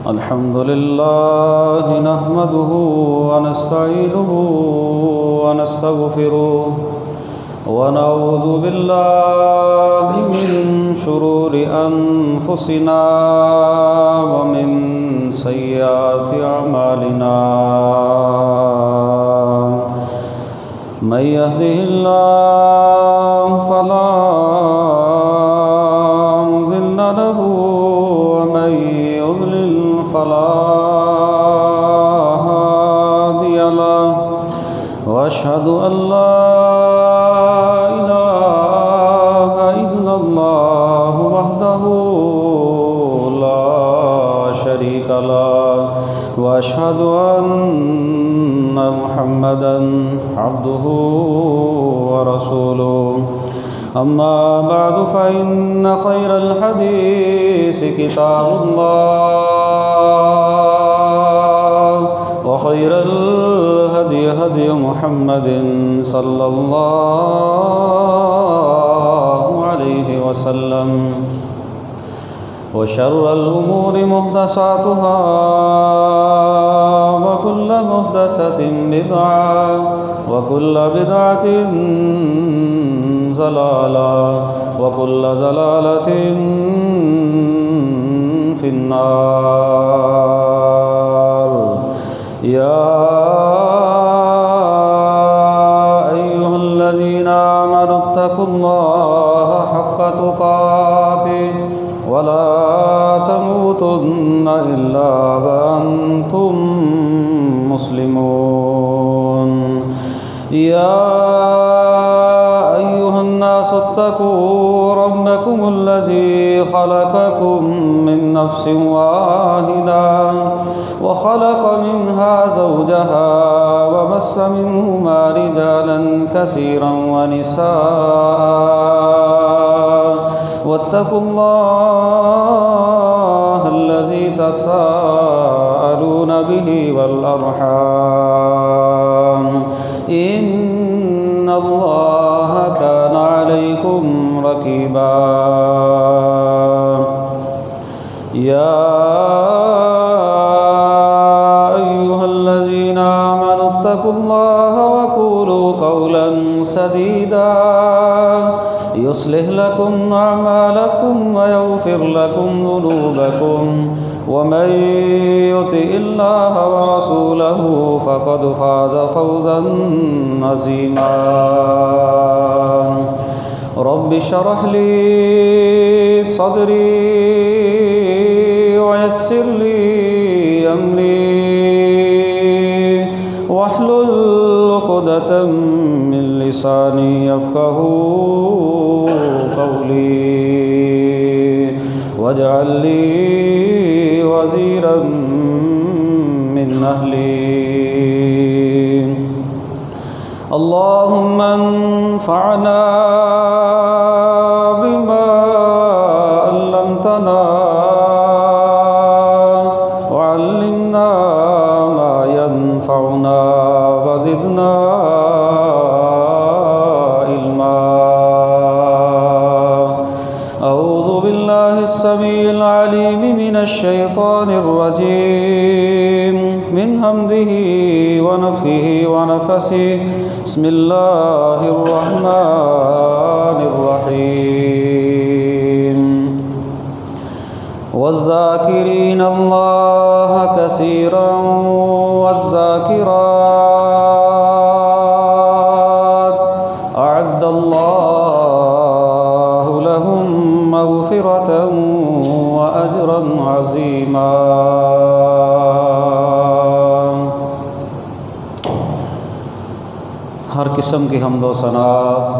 الحمد لله نحمده ونستعينه ونستغفره ونعوذ بالله من شرور أنفسنا ومن سيئات أعمالنا من يهده الله فلا مضل له ومن يضلل فلا هادي له وأشهد أن لا إله إلا الله وحده لا شريك له وأشهد أن محمدا عبده ورسوله أما بعد فإن خير الحديث كتاب الله وخير الهدي هدي محمد صلى الله عليه وسلم وشر الأمور محدثاتها وكل محدثة بدعة وكل بدعة ضلالة وكل ضلالة في النار يا أيها الذين آمنوا اتقوا الله حق تقاته ولا تموتن إلا وأنتم مسلمون يا أيها الناس اتقوا ربكم الذي خلقكم من نفس واحدة وخلق منها زوجها وبث منهما رجالا كثيرا ونساء واتقوا الله الذي تساءلون به والأرحام إن الله كان عليكم رقيبا يا أيها الذين آمنوا اتقوا الله وقولوا قولا سديدا يصلح لكم أعمالكم ويغفر لكم ذنوبكم ومن يطع الله ورسوله فقد فاز فوزا عظيما رب اشرح لي صدري ويسر لي أمري واحلل عقدة من لساني يفقهوا قولي واجعل لي وزيرا من أهلي اللهم انفعنا بما علمتنا وعلمنا ما ينفعنا وزدنا علما أعوذ بالله السميع العليم من الشيطان الرجيم من همزه ونفخه ونفثه بسم الله الرحمن الرحيم والذاكرين الله كثيرا والذاكرات أعد الله لهم مغفرة وأجرا عظيما ہر قسم کی حمد و ثنا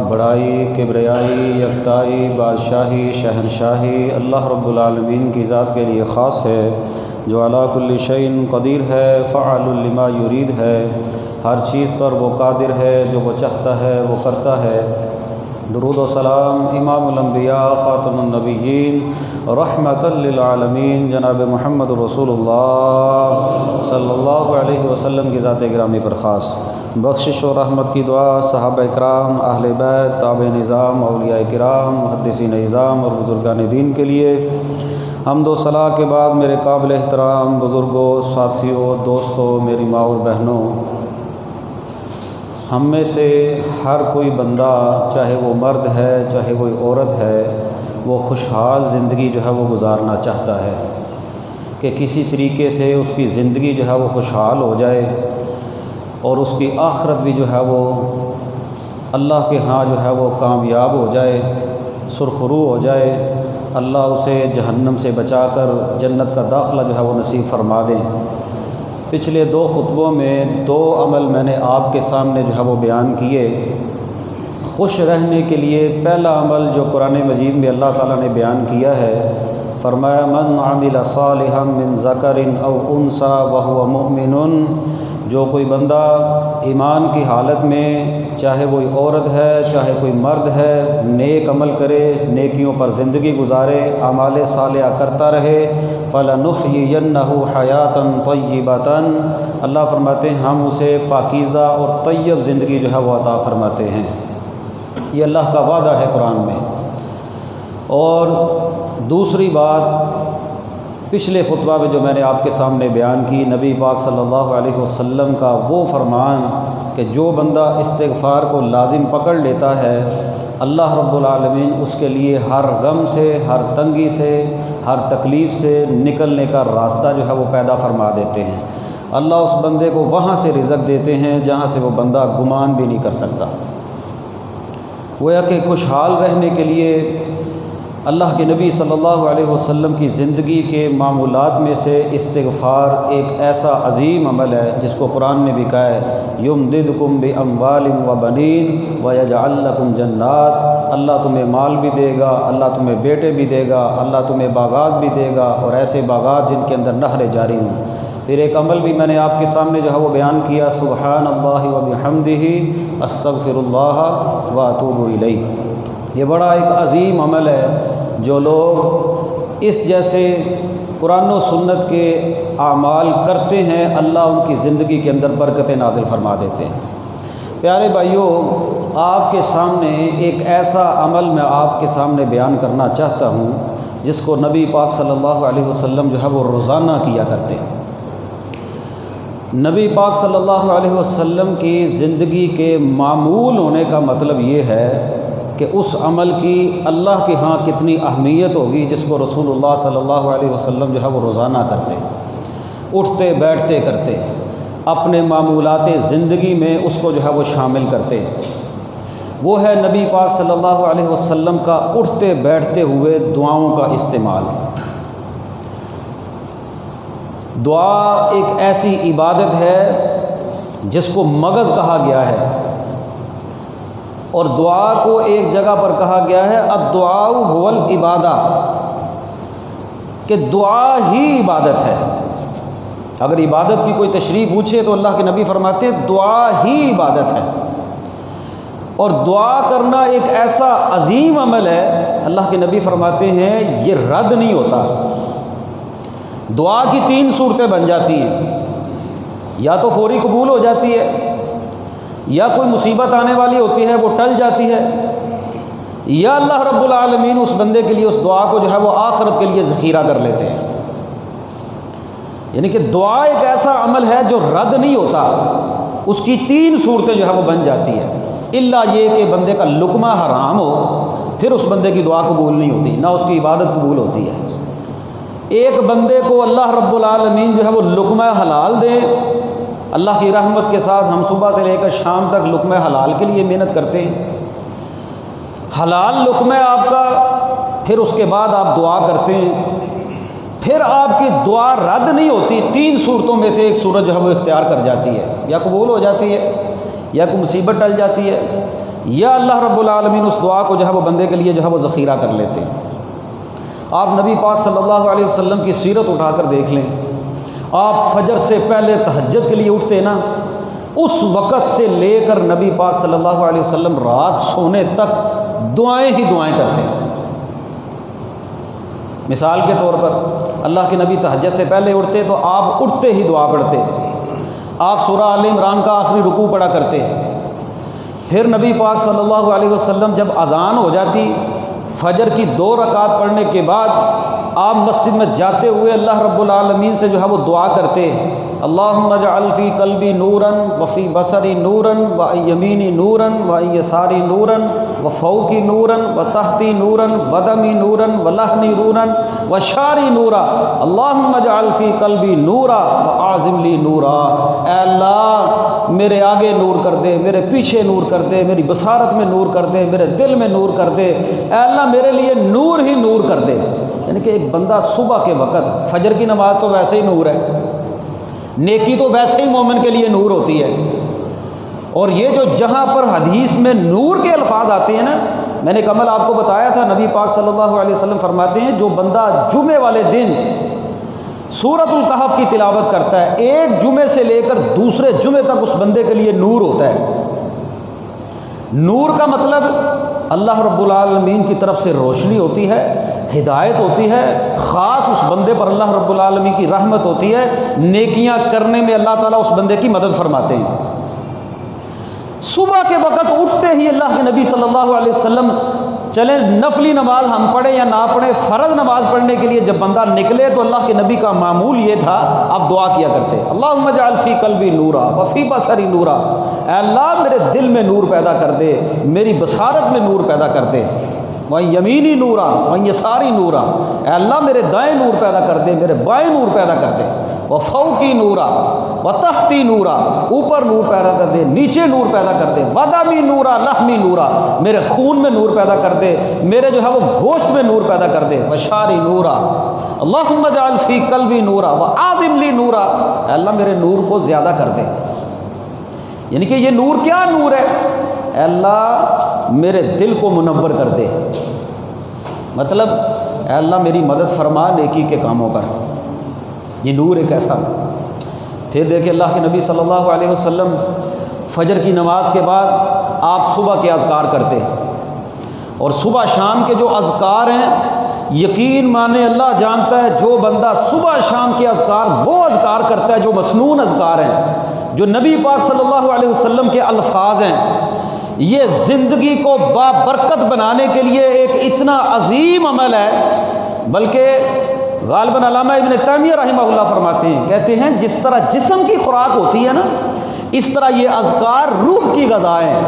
بڑائی کبریائی یکتائی بادشاہی شہنشاہی اللہ رب العالمین کی ذات کے لیے خاص ہے جو علی کل شیء قدیر ہے فعال لما یرید ہے ہر چیز پر وہ قادر ہے جو وہ چاہتا ہے وہ کرتا ہے درود و سلام امام الانبیاء خاتم النبیین رحمۃ للعالمین جناب محمد رسول اللہ صلی اللہ علیہ وسلم کی ذات گرامی پر خاص بخشش و رحمت کی دعا صحابہ اکرام اہل بیت تابع نظام اولیاء کرام محدثین نظام اور بزرگان دین کے لیے حمد و ثنا کے بعد میرے قابل احترام بزرگوں، ساتھیوں، دوستوں، میری ماں اور بہنوں، ہم میں سے ہر کوئی بندہ، چاہے وہ مرد ہے چاہے کوئی عورت ہے، وہ خوشحال زندگی جو ہے وہ گزارنا چاہتا ہے کہ کسی طریقے سے اس کی زندگی جو ہے وہ خوشحال ہو جائے اور اس کی آخرت بھی جو ہے وہ اللہ کے ہاں جو ہے وہ کامیاب ہو جائے، سرخرو ہو جائے، اللہ اسے جہنم سے بچا کر جنت کا داخلہ جو ہے وہ نصیب فرما دیں۔ پچھلے 2 خطبوں میں 2 عمل میں نے آپ کے سامنے جو ہے وہ بیان کیے۔ خوش رہنے کے لیے پہلا عمل جو قرآن مجید میں اللہ تعالیٰ نے بیان کیا ہے، فرمایا من عمل صالحا من ذکر او انثی وهو مؤمن، جو کوئی بندہ ایمان کی حالت میں، چاہے کوئی عورت ہے چاہے کوئی مرد ہے، نیک عمل کرے، نیکیوں پر زندگی گزارے، اعمال صالحہ کرتا رہے، فَلَنُحْيِيَنَّهُ حَيَاةً طَيِّبَةً، اللہ فرماتے ہیں ہم اسے پاکیزہ اور طیب زندگی جو ہے وہ عطا فرماتے ہیں۔ یہ اللہ کا وعدہ ہے قرآن میں۔ اور دوسری بات، پچھلے خطبہ میں جو میں نے آپ کے سامنے بیان کی، نبی پاک صلی اللہ علیہ وسلم کا وہ فرمان کہ جو بندہ استغفار کو لازم پکڑ لیتا ہے، اللہ رب العالمین اس کے لیے ہر غم سے، ہر تنگی سے، ہر تکلیف سے نکلنے کا راستہ جو ہے وہ پیدا فرما دیتے ہیں۔ اللہ اس بندے کو وہاں سے رزق دیتے ہیں جہاں سے وہ بندہ گمان بھی نہیں کر سکتا۔ گویا کہ خوشحال رہنے کے لیے اللہ کے نبی صلی اللہ علیہ وسلم کی زندگی کے معمولات میں سے استغفار ایک ایسا عظیم عمل ہے جس کو قرآن نے بھی کہا ہے، یمددکم باموال وبنین ویجعل لکم جنات، اللہ تمہیں مال بھی دے گا، اللہ تمہیں بیٹے بھی دے گا، اللہ تمہیں باغات بھی دے گا، اور ایسے باغات جن کے اندر نہریں جاری ہوں۔ پھر ایک عمل بھی میں نے آپ کے سامنے جو ہے وہ بیان کیا، سبحان اللہ وبحمدہ استغفر اللہ واتوب الیہ۔ یہ بڑا ایک عظیم عمل ہے۔ جو لوگ اس جیسے قرآن و سنت کے اعمال کرتے ہیں، اللہ ان کی زندگی کے اندر برکتیں نازل فرما دیتے ہیں۔ پیارے بھائیوں، آپ کے سامنے ایک ایسا عمل میں آپ کے سامنے بیان کرنا چاہتا ہوں جس کو نبی پاک صلی اللہ علیہ وسلم جو ہے وہ روزانہ کیا کرتے ہیں۔ نبی پاک صلی اللہ علیہ وسلم کی زندگی کے معمول ہونے کا مطلب یہ ہے کہ اس عمل کی اللہ کے ہاں کتنی اہمیت ہوگی جس کو رسول اللہ صلی اللہ علیہ وسلم جو ہے وہ روزانہ کرتے، اٹھتے بیٹھتے کرتے، اپنے معمولات زندگی میں اس کو جو ہے وہ شامل کرتے۔ وہ ہے نبی پاک صلی اللہ علیہ وسلم کا اٹھتے بیٹھتے ہوئے دعاؤں کا استعمال۔ دعا ایک ایسی عبادت ہے جس کو مغز کہا گیا ہے، اور دعا کو ایک جگہ پر کہا گیا ہے الدعاء هو العبادہ، کہ دعا ہی عبادت ہے۔ اگر عبادت کی کوئی تشریح پوچھے تو اللہ کے نبی فرماتے ہیں دعا ہی عبادت ہے۔ اور دعا کرنا ایک ایسا عظیم عمل ہے، اللہ کے نبی فرماتے ہیں یہ رد نہیں ہوتا۔ دعا کی 3 صورتیں بن جاتی ہیں، یا تو فوری قبول ہو جاتی ہے، یا کوئی مصیبت آنے والی ہوتی ہے وہ ٹل جاتی ہے، یا اللہ رب العالمین اس بندے کے لیے اس دعا کو جو ہے وہ آخرت کے لیے ذخیرہ کر لیتے ہیں۔ یعنی کہ دعا ایک ایسا عمل ہے جو رد نہیں ہوتا، اس کی 3 صورتیں جو ہے وہ بن جاتی ہے، الا یہ کہ بندے کا لقمہ حرام ہو، پھر اس بندے کی دعا قبول نہیں ہوتی، نہ اس کی عبادت قبول ہوتی ہے۔ ایک بندے کو اللہ رب العالمین جو ہے وہ لقمہ حلال دے، اللہ کی رحمت کے ساتھ ہم صبح سے لے کر شام تک لقمہ حلال کے لیے محنت کرتے ہیں، حلال لقمہ آپ کا، پھر اس کے بعد آپ دعا کرتے ہیں، پھر آپ کی دعا رد نہیں ہوتی، 3 صورتوں میں سے ایک صورت جو ہے وہ اختیار کر جاتی ہے، یا قبول ہو جاتی ہے، یا کوئی مصیبت ٹل جاتی ہے، یا اللہ رب العالمین اس دعا کو جو ہے وہ بندے کے لیے جو ہے وہ ذخیرہ کر لیتے ہیں۔ آپ نبی پاک صلی اللہ علیہ وسلم کی سیرت اٹھا کر دیکھ لیں، آپ فجر سے پہلے تہجد کے لیے اٹھتے نا، اس وقت سے لے کر نبی پاک صلی اللہ علیہ وسلم رات سونے تک دعائیں ہی دعائیں کرتے ہیں۔ مثال کے طور پر اللہ کے نبی تہجد سے پہلے اٹھتے تو آپ اٹھتے ہی دعا پڑھتے، آپ سورہ آل عمران کا آخری رکوع پڑھا کرتے، پھر نبی پاک صلی اللہ علیہ وسلم جب اذان ہو جاتی، فجر کی 2 رکعت پڑھنے کے بعد آپ مسجد میں جاتے ہوئے اللہ رب العالمین سے جو ہے وہ دعا کرتے، اللہم اجعل فی قلبی نورا وفی بصری نورا وعن یمینی نورا وعن یساری نورا وفوقی نورا وتحتی نورا ودمی نورا ولحمی نورا وشاری نورا، اللہم اجعل فی قلبی نورا واعظم لی نورا۔ اے اللہ میرے آگے نور کر دے، میرے پیچھے نور کر دے، میری بصارت میں نور کر دے، میرے دل میں نور کر دے، اے اللہ میرے لیے نور ہی نور کر دے۔ یعنی کہ ایک بندہ صبح کے وقت، فجر کی نماز تو ویسے ہی نور ہے، نیکی تو ویسے ہی مومن کے لیے نور ہوتی ہے، اور یہ جو جہاں پر حدیث میں نور کے الفاظ آتے ہیں نا، میں نے ایک عمل آپ کو بتایا تھا، نبی پاک صلی اللہ علیہ وسلم فرماتے ہیں جو بندہ جمعے والے دن سورۃ الکہف کی تلاوت کرتا ہے، ایک جمعے سے لے کر دوسرے جمعے تک اس بندے کے لیے نور ہوتا ہے۔ نور کا مطلب اللہ رب العالمین کی طرف سے روشنی ہوتی ہے، ہدایت ہوتی ہے، خاص اس بندے پر اللہ رب العالمین کی رحمت ہوتی ہے، نیکیاں کرنے میں اللہ تعالیٰ اس بندے کی مدد فرماتے ہیں۔ صبح کے وقت اٹھتے ہی اللہ کے نبی صلی اللہ علیہ وسلم، چلیں نفلی نماز ہم پڑھیں یا نہ پڑھیں، فرض نماز پڑھنے کے لیے جب بندہ نکلے تو اللہ کے نبی کا معمول یہ تھا، آپ دعا کیا کرتے، اللہم اجعل فی قلبی نورا وفی بصری نورا، اے اللہ میرے دل میں نور پیدا کر دے، میری بصارت میں نور پیدا کر دے، وہیں یمینی نورا وہیں یساری نورا، اے اللہ میرے دائیں نور پیدا کر دے، میرے بائیں نور پیدا کر دے، وفوقی نورا وتحتی نورا، اوپر نور پیدا کر دے، نیچے نور پیدا کر دے، ودمی نورا لحمی نورا، میرے خون میں نور پیدا کر دے، میرے جو ہے وہ گوشت میں نور پیدا کر دے، وشاری نورا، اللہم اجعل فی قلبی نورا واعظم لی نورا، اے اللہ میرے نور کو زیادہ کر دے۔ یعنی کہ یہ نور کیا نور ہے؟ اے اللہ میرے دل کو منور کر دے، مطلب اے اللہ میری مدد فرما نیکی کے کاموں پر، یہ نور ایک ایسا۔ پھر دیکھیں اللہ کے نبی صلی اللہ علیہ وسلم فجر کی نماز کے بعد آپ صبح کے اذکار کرتے، اور صبح شام کے جو اذکار ہیں یقین مانے اللہ جانتا ہے، جو بندہ صبح شام کے اذکار وہ اذکار کرتا ہے جو مسنون اذکار ہیں، جو نبی پاک صلی اللہ علیہ وسلم کے الفاظ ہیں، یہ زندگی کو بابرکت بنانے کے لیے ایک اتنا عظیم عمل ہے۔ بلکہ غالباً علامہ ابن تیمیہ رحمہ اللہ فرماتے ہیں، کہتے ہیں جس طرح جسم کی خوراک ہوتی ہے نا، اس طرح یہ اذکار روح کی غذا ہیں۔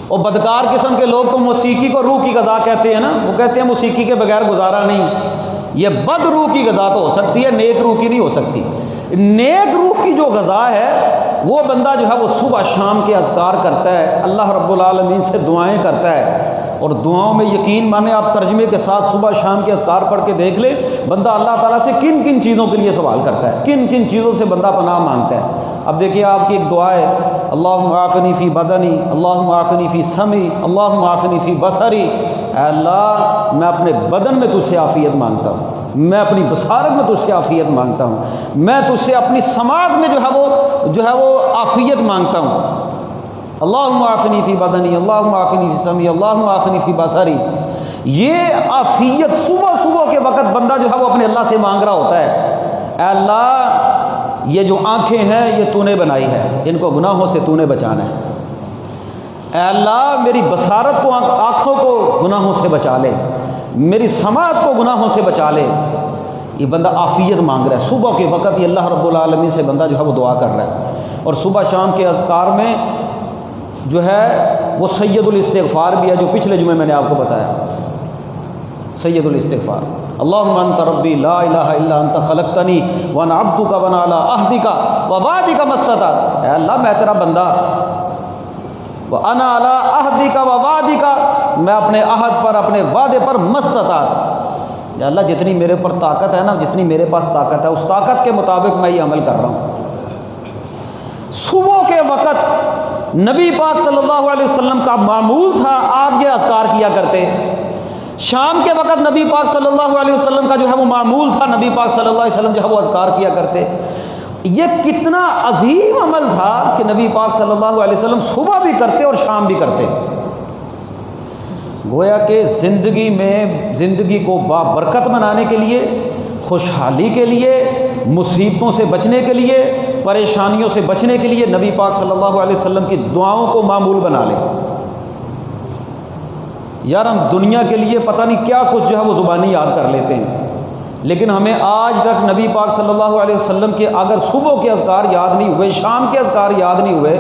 اور بدکار قسم کے لوگ تو موسیقی کو روح کی غذا کہتے ہیں نا، وہ کہتے ہیں موسیقی کے بغیر گزارا نہیں، یہ بد روح کی غذا تو ہو سکتی ہے، نیک روح کی نہیں ہو سکتی۔ نیک روح کی جو غذا ہے وہ بندہ جو ہے وہ صبح شام کے اذکار کرتا ہے، اللہ رب العالمین سے دعائیں کرتا ہے، اور دعاؤں میں یقین مانے آپ ترجمے کے ساتھ صبح شام کے اذکار پڑھ کے دیکھ لیں، بندہ اللہ تعالیٰ سے کن کن چیزوں کے لیے سوال کرتا ہے، کن کن چیزوں سے بندہ پناہ مانگتا ہے۔ اب دیکھیے آپ کی ایک دعا ہے، اللہم عافنی فی بدنی، اللہم عافنی فی سمعی، اللہم عافنی فی بصری، اے اللہ میں اپنے بدن میں تجھ سے عافیت مانگتا ہوں، میں اپنی بصارت میں تجھ سے عافیت مانگتا ہوں، میں تجھ سے اپنی سماعت میں جو ہے وہ عافیت مانگتا ہوں، اللہم عافنی فی بدنی، اللہم عافنی فی سمعی، اللہم عافنی فی بصری۔ یہ عافیت صبح صبح کے وقت بندہ جو ہے وہ اپنے اللہ سے مانگ رہا ہوتا ہے، اے اللہ یہ جو آنکھیں ہیں یہ تو نے بنائی ہے، ان کو گناہوں سے تو نے بچانا ہے، اے اللہ میری بصارت کو، آنکھوں کو گناہوں سے بچا لے، میری سماعت کو گناہوں سے بچا لے۔ یہ بندہ عافیت مانگ رہا ہے صبح کے وقت، یہ اللہ رب العالمین سے بندہ جو ہے وہ دعا کر رہا ہے۔ اور صبح شام کے اذکار میں جو ہے وہ سید الاستغفار بھی ہے، جو پچھلے جمعے میں نے آپ کو بتایا، سید الاستغفار، اللہم انت ربی لا الہ الا انت خلقتنی وانا عبدک وانا علی عہدک ووعدک ما استطعت، اے اللہ میں تیرا بندہ، وانا علی عہدک ووعدک، میں اپنے عہد پر اپنے وعدے پر ما استطعت، یا اللہ جتنی میرے پر طاقت ہے نا، جتنی میرے پاس طاقت ہے اس طاقت کے مطابق میں یہ عمل کر رہا ہوں۔ صبح کے وقت نبی پاک صلی اللہ علیہ وسلم کا معمول تھا، آپ یہ اذکار کیا کرتے۔ شام کے وقت نبی پاک صلی اللہ علیہ وسلم کا جو ہے وہ معمول تھا، نبی پاک صلی اللہ علیہ وسلم جو ہے وہ اذکار کیا کرتے۔ یہ کتنا عظیم عمل تھا کہ نبی پاک صلی اللہ علیہ وسلم صبح بھی کرتے اور شام بھی کرتے۔ گویا کہ زندگی میں، زندگی کو بابرکت بنانے کے لیے، خوشحالی کے لیے، مصیبتوں سے بچنے کے لیے، پریشانیوں سے بچنے کے لیے نبی پاک صلی اللہ علیہ وسلم کی دعاؤں کو معمول بنا لیں۔ یار ہم دنیا کے لیے پتہ نہیں کیا کچھ جو ہے وہ زبانی یاد کر لیتے ہیں، لیکن ہمیں آج تک نبی پاک صلی اللہ علیہ وسلم کے اگر صبح کے اذکار یاد نہیں ہوئے، شام کے اذکار یاد نہیں ہوئے،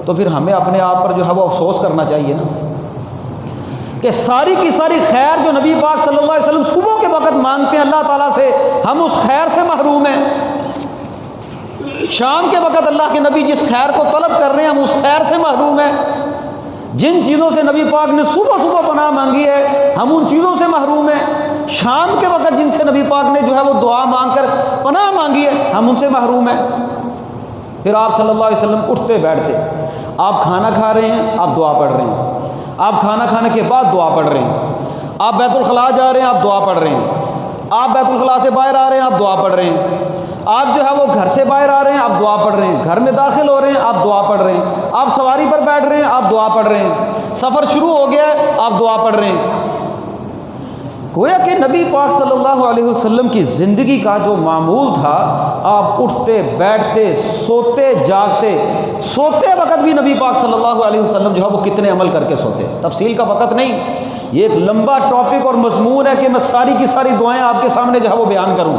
تو پھر ہمیں اپنے آپ پر جو ہے وہ افسوس کرنا چاہیے نا، کہ ساری کی ساری خیر جو نبی پاک صلی اللہ علیہ وسلم صبح کے وقت مانگتے ہیں اللہ تعالیٰ سے، ہم اس خیر سے محروم ہیں۔ شام کے وقت اللہ کے نبی جس خیر کو طلب کر رہے ہیں، ہم اس خیر سے محروم ہیں۔ جن چیزوں سے نبی پاک نے صبح صبح پناہ مانگی ہے، ہم ان چیزوں سے محروم ہیں۔ شام کے وقت جن سے نبی پاک نے جو ہے وہ دعا مانگ کر پناہ مانگی ہے، ہم ان سے محروم ہیں۔ پھر آپ صلی اللہ علیہ وسلم اٹھتے بیٹھتے، آپ کھانا کھا رہے ہیں، آپ دعا پڑھ رہے ہیں، آپ کھانا کھانے کے بعد دعا پڑھ رہے ہیں، آپ بیت الخلاء جا رہے ہیں، آپ دعا پڑھ رہے ہیں، آپ بیت الخلاء سے باہر آ رہے ہیں، آپ دعا پڑھ رہے ہیں، آپ جو ہے وہ گھر سے باہر آ رہے ہیں، آپ دعا پڑھ رہے ہیں، گھر میں داخل ہو رہے ہیں، آپ دعا پڑھ رہے ہیں، آپ سواری پر بیٹھ رہے ہیں، آپ دعا پڑھ رہے ہیں، سفر شروع ہو گیا ہے، آپ دعا پڑھ رہے ہیں۔ گویا کہ نبی پاک صلی اللہ علیہ وسلم کی زندگی کا جو معمول تھا، آپ اٹھتے بیٹھتے سوتے جاگتے، سوتے وقت بھی نبی پاک صلی اللہ علیہ وسلم جو ہے وہ کتنے عمل کر کے سوتے، تفصیل کا وقت نہیں، یہ ایک لمبا ٹاپک اور مضمون ہے کہ میں ساری کی ساری دعائیں آپ کے سامنے جو ہے وہ بیان کروں۔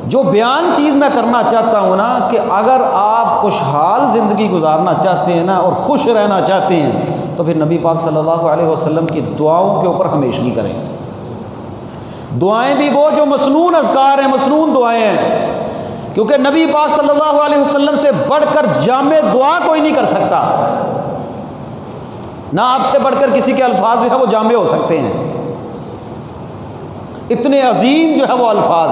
جو بیان چیز میں کرنا چاہتا ہوں نا، کہ اگر آپ خوشحال زندگی گزارنا چاہتے ہیں نا اور خوش رہنا چاہتے ہیں، تو پھر نبی پاک صلی اللہ علیہ وسلم کی دعاؤں کے اوپر ہمیشگی کریں۔ دعائیں بھی وہ جو مسنون اذکار ہیں، مسنون دعائیں ہیں، کیونکہ نبی پاک صلی اللہ علیہ وسلم سے بڑھ کر جامع دعا کوئی نہیں کر سکتا، نہ آپ سے بڑھ کر کسی کے الفاظ جو ہے وہ جامع ہو سکتے ہیں۔ اتنے عظیم جو ہے وہ الفاظ،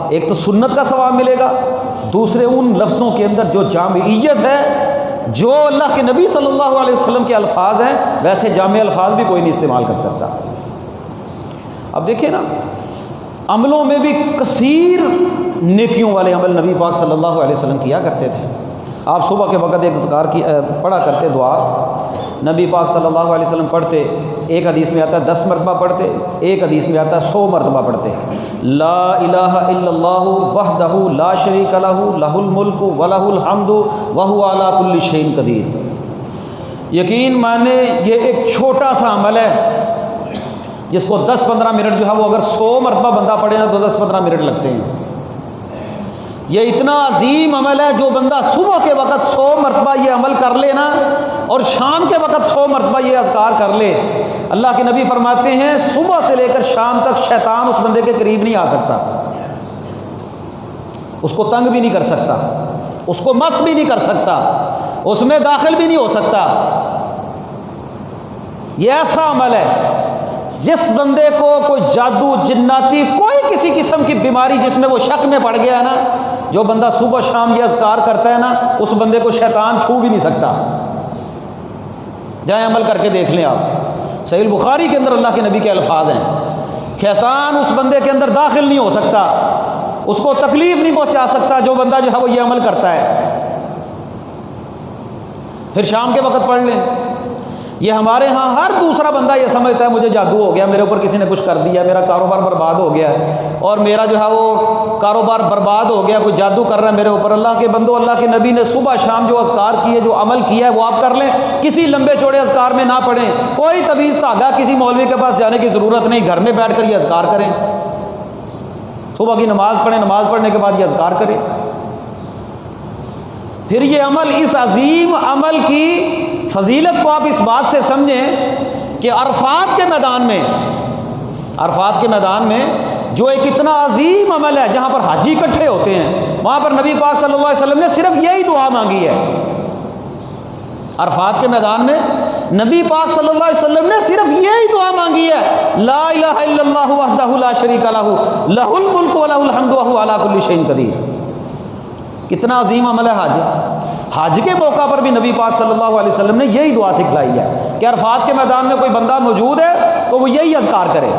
ایک تو سنت کا ثواب ملے گا، دوسرے ان لفظوں کے اندر جو جامعیت ہے، جو اللہ کے نبی صلی اللہ علیہ وسلم کے الفاظ ہیں، ویسے جامع الفاظ بھی کوئی نہیں استعمال کر سکتا۔ اب دیکھیں نا، عملوں میں بھی کثیر نیکیوں والے عمل نبی پاک صلی اللہ علیہ وسلم کیا کرتے تھے۔ آپ صبح کے وقت ایک ذکر کی پڑھا کرتے دعا، نبی پاک صلی اللہ علیہ وسلم پڑھتے، ایک حدیث میں آتا ہے 10 مرتبہ پڑھتے، ایک حدیث میں آتا ہے 100 مرتبہ پڑھتے، لا الہ الا اللہ وحدہ لا شریک لہ لہ الملک ولہ الحمد وہو علی کل شیء قدیر۔ یقین مانے یہ ایک چھوٹا سا عمل ہے جس کو 10-15 منٹ جو ہے وہ اگر 100 مرتبہ بندہ پڑھے نا تو 10-15 منٹ لگتے ہیں۔ یہ اتنا عظیم عمل ہے، جو بندہ صبح کے وقت 100 مرتبہ یہ عمل کر لے نا، اور شام کے وقت 100 مرتبہ یہ اذکار کر لے، اللہ کے نبی فرماتے ہیں صبح سے لے کر شام تک شیطان اس بندے کے قریب نہیں آ سکتا، اس کو تنگ بھی نہیں کر سکتا، اس کو مس بھی نہیں کر سکتا، اس میں داخل بھی نہیں ہو سکتا۔ یہ ایسا عمل ہے جس بندے کو کوئی جادو جناتی کوئی کسی قسم کی بیماری جس میں وہ شک میں پڑ گیا ہے نا، جو بندہ صبح شام یہ اذکار کرتا ہے نا، اس بندے کو شیطان چھو بھی نہیں سکتا۔ جائیں عمل کر کے دیکھ لیں آپ، صحیح البخاری کے اندر اللہ کے نبی کے الفاظ ہیں، شیطان اس بندے کے اندر داخل نہیں ہو سکتا، اس کو تکلیف نہیں پہنچا سکتا جو بندہ جو ہے وہ یہ عمل کرتا ہے۔ پھر شام کے وقت پڑھ لیں۔ یہ ہمارے ہاں ہر دوسرا بندہ یہ سمجھتا ہے مجھے جادو ہو گیا، میرے اوپر کسی نے کچھ کر دیا، میرا کاروبار برباد ہو گیا ہے، اور میرا جو ہے وہ کاروبار برباد ہو گیا، کوئی جادو کر رہا ہے میرے اوپر۔ اللہ کے بندو، اللہ کے نبی نے صبح شام جو اذکار کیے، جو عمل کیا ہے وہ آپ کر لیں، کسی لمبے چوڑے اذکار میں نہ پڑھیں، کوئی تعویذ دھاگا کسی مولوی کے پاس جانے کی ضرورت نہیں، گھر میں بیٹھ کر یہ اذکار کریں، صبح کی نماز پڑھیں، نماز پڑھنے کے بعد یہ اذکار کریں۔ پھر یہ عمل، اس عظیم عمل کی فضیلت کو آپ اس بات سے سمجھیں کہ عرفات کے میدان میں جو ایک اتنا عظیم عمل ہے، جہاں پر حاجی اکٹھے ہوتے ہیں، وہاں پر نبی پاک صلی اللہ علیہ وسلم نے صرف یہی دعا مانگی ہے۔ عرفات کے میدان میں نبی پاک صلی اللہ علیہ وسلم نے صرف یہی دعا مانگی ہے، لا الہ الا اللہ وحدہ لا شریک لہ لہ الملک ولہ الحمد وہو علی کل شیء قدیر۔ کتنا عظیم عمل ہے حج۔ حج کے موقع پر بھی نبی پاک صلی اللہ علیہ وسلم نے یہی دعا سکھلائی ہے کہ عرفات کے میدان میں کوئی بندہ موجود ہے تو وہ یہی اذکار کرے۔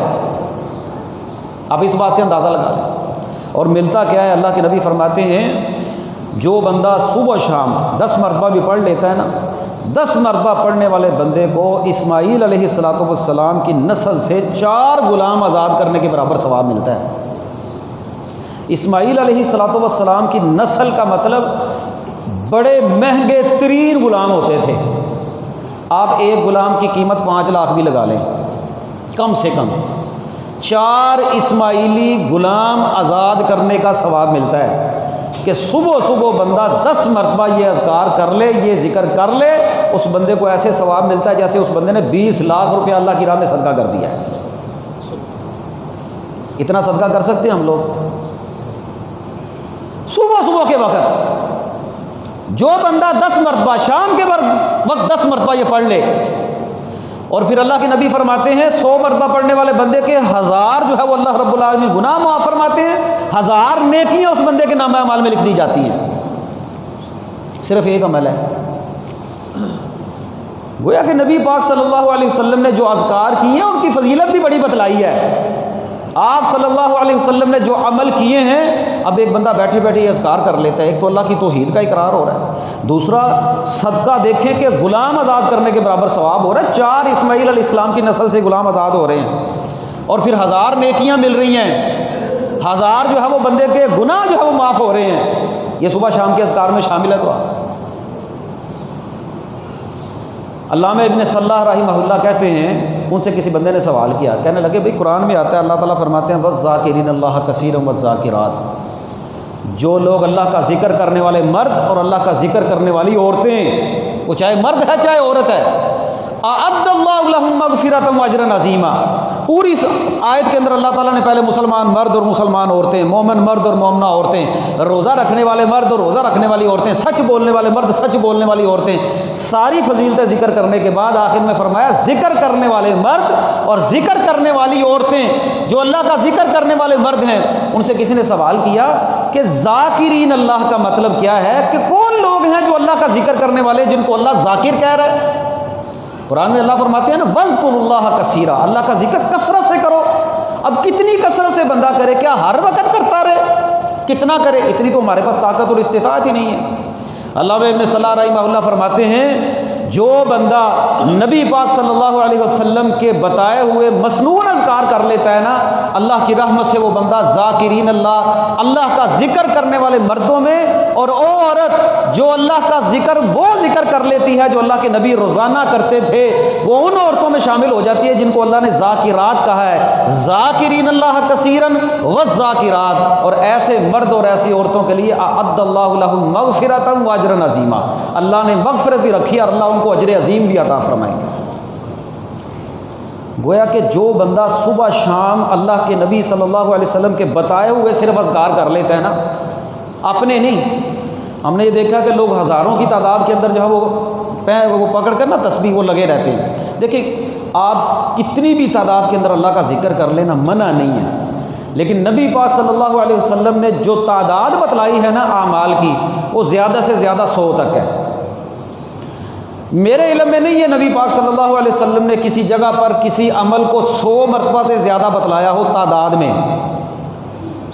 آپ اس بات سے اندازہ لگا لیں۔ اور ملتا کیا ہے؟ اللہ کے نبی فرماتے ہیں جو بندہ صبح شام 10 مرتبہ بھی پڑھ لیتا ہے نا، 10 مرتبہ پڑھنے والے بندے کو اسماعیل علیہ السلام کی نسل سے 4 غلام آزاد کرنے کے برابر ثواب ملتا ہے۔ اسماعیل علیہ السلام کی نسل کا مطلب بڑے مہنگے ترین غلام ہوتے تھے۔ آپ ایک غلام کی قیمت 5 لاکھ بھی لگا لیں، کم سے کم 4 اسماعیلی غلام آزاد کرنے کا ثواب ملتا ہے کہ صبح صبح بندہ 10 مرتبہ یہ اذکار کر لے، یہ ذکر کر لے، اس بندے کو ایسے ثواب ملتا ہے جیسے اس بندے نے 20 لاکھ روپیہ اللہ کی راہ میں صدقہ کر دیا ہے۔ اتنا صدقہ کر سکتے ہیں ہم لوگ؟ صبح صبح کے وقت جو بندہ 10 مرتبہ، شام کے وقت 10 مرتبہ یہ پڑھ لے، اور پھر اللہ کے نبی فرماتے ہیں 100 مرتبہ پڑھنے والے بندے کے 1000 جو ہے وہ اللہ رب العالمین گناہ معاف فرماتے ہیں، 1000 نیکیاں اس بندے کے نامہ اعمال میں لکھ دی جاتی ہیں۔ صرف ایک عمل ہے۔ گویا کہ نبی پاک صلی اللہ علیہ وسلم نے جو اذکار کیے ہیں ان کی فضیلت بھی بڑی بتلائی ہے۔ آپ صلی اللہ علیہ وسلم نے جو عمل کیے ہیں، اب ایک بندہ بیٹھے بیٹھے یہ اذکار کر لیتا ہے، ایک تو اللہ کی توحید کا اقرار ہو رہا ہے، دوسرا صدقہ دیکھیں کہ غلام آزاد کرنے کے برابر ثواب ہو رہا ہے، 4 اسماعیل علیہ السلام کی نسل سے غلام آزاد ہو رہے ہیں، اور پھر 1000 نیکیاں مل رہی ہیں، 1000 جو ہے وہ بندے کے گناہ جو ہے وہ معاف ہو رہے ہیں۔ یہ صبح شام کے اذکار میں شامل ہے۔ تو علامہ ابن صلاح رحمہ اللہ کہتے ہیں، ان سے کسی بندے نے سوال کیا، کہنے لگے بھئی قرآن میں آتا ہے، اللہ تعالیٰ فرماتے ہیں وَالذَّاکِرِینَ اللَّهَ کَثِیرًا وَالذَّاکِرَاتِ، جو لوگ اللہ کا ذکر کرنے والے مرد اور اللہ کا ذکر کرنے والی عورتیں، وہ چاہے مرد ہے چاہے عورت ہے، اعد اللہ لہم مغفرۃ واجرا عظیما۔ پوری آیت کے اندر اللہ تعالیٰ نے پہلے مسلمان مرد اور مسلمان عورتیں، مومن مرد اور مومنہ عورتیں، روزہ رکھنے والے مرد اور روزہ رکھنے والی عورتیں، سچ بولنے والے مرد سچ بولنے والی عورتیں، ساری فضیلتیں ذکر کرنے کے بعد آخر میں فرمایا ذکر کرنے والے مرد اور ذکر کرنے والی عورتیں، جو اللہ کا ذکر کرنے والے مرد ہیں۔ ان سے کسی نے سوال کیا کہ ذاکرین اللہ کا مطلب کیا ہے، کہ کون لوگ ہیں جو اللہ کا ذکر کرنے والے، جن کو اللہ ذاکر کہہ رہا ہے؟ قرآن میں اللہ فرماتے ہیں نا وَاذْكُرُوا اللَّهَ كَثِيرًا، اللہ کا ذکر کثرت سے کرو۔ اب کتنی کثرت سے بندہ کرے؟ کیا ہر وقت کرتا رہے؟ کتنا کرے؟ اتنی تو ہمارے پاس طاقت اور استطاعت ہی نہیں ہے۔ علامہ ابن صلاح رحمہ اللہ فرماتے ہیں، جو بندہ نبی پاک صلی اللہ علیہ وسلم کے بتائے ہوئے مسنون اذکار کر لیتا ہے نا، اللہ کی رحمت سے وہ بندہ ذاکرین اللہ کا ذکر کرنے والے مردوں میں، اور وہ عورت جو اللہ کا ذکر وہ ذکر کر لیتی ہے جو اللہ کے نبی روزانہ کرتے تھے، وہ ان عورتوں میں شامل ہو جاتی ہے جن کو اللہ نے ذاکرات کہا ہے، ذاکرین اللہ کثیرا والذاکرات۔ اور ایسے مرد اور ایسی عورتوں کے لیے اعد اللہ لہم مغفرۃ واجرا عظیما، اللہ نے مغفرت بھی رکھی اور اللہ ان کو اجر عظیم بھی عطا فرمائیں گے۔ گویا کہ جو بندہ صبح شام اللہ کے نبی صلی اللہ علیہ وسلم کے بتائے ہوئے صرف اذکار کر لیتا ہے نا، اپنے نہیں، ہم نے یہ دیکھا کہ لوگ ہزاروں کی تعداد کے اندر جو ہے وہ پکڑ کر نا تسبیح وہ لگے رہتے ہیں۔ دیکھیں آپ کتنی بھی تعداد کے اندر اللہ کا ذکر کر لینا منع نہیں ہے، لیکن نبی پاک صلی اللہ علیہ وسلم نے جو تعداد بتلائی ہے نا اعمال کی، وہ زیادہ سے زیادہ 100 تک ہے۔ میرے علم میں نہیں ہے نبی پاک صلی اللہ علیہ وسلم نے کسی جگہ پر کسی عمل کو 100 مرتبہ سے زیادہ بتلایا ہو تعداد میں۔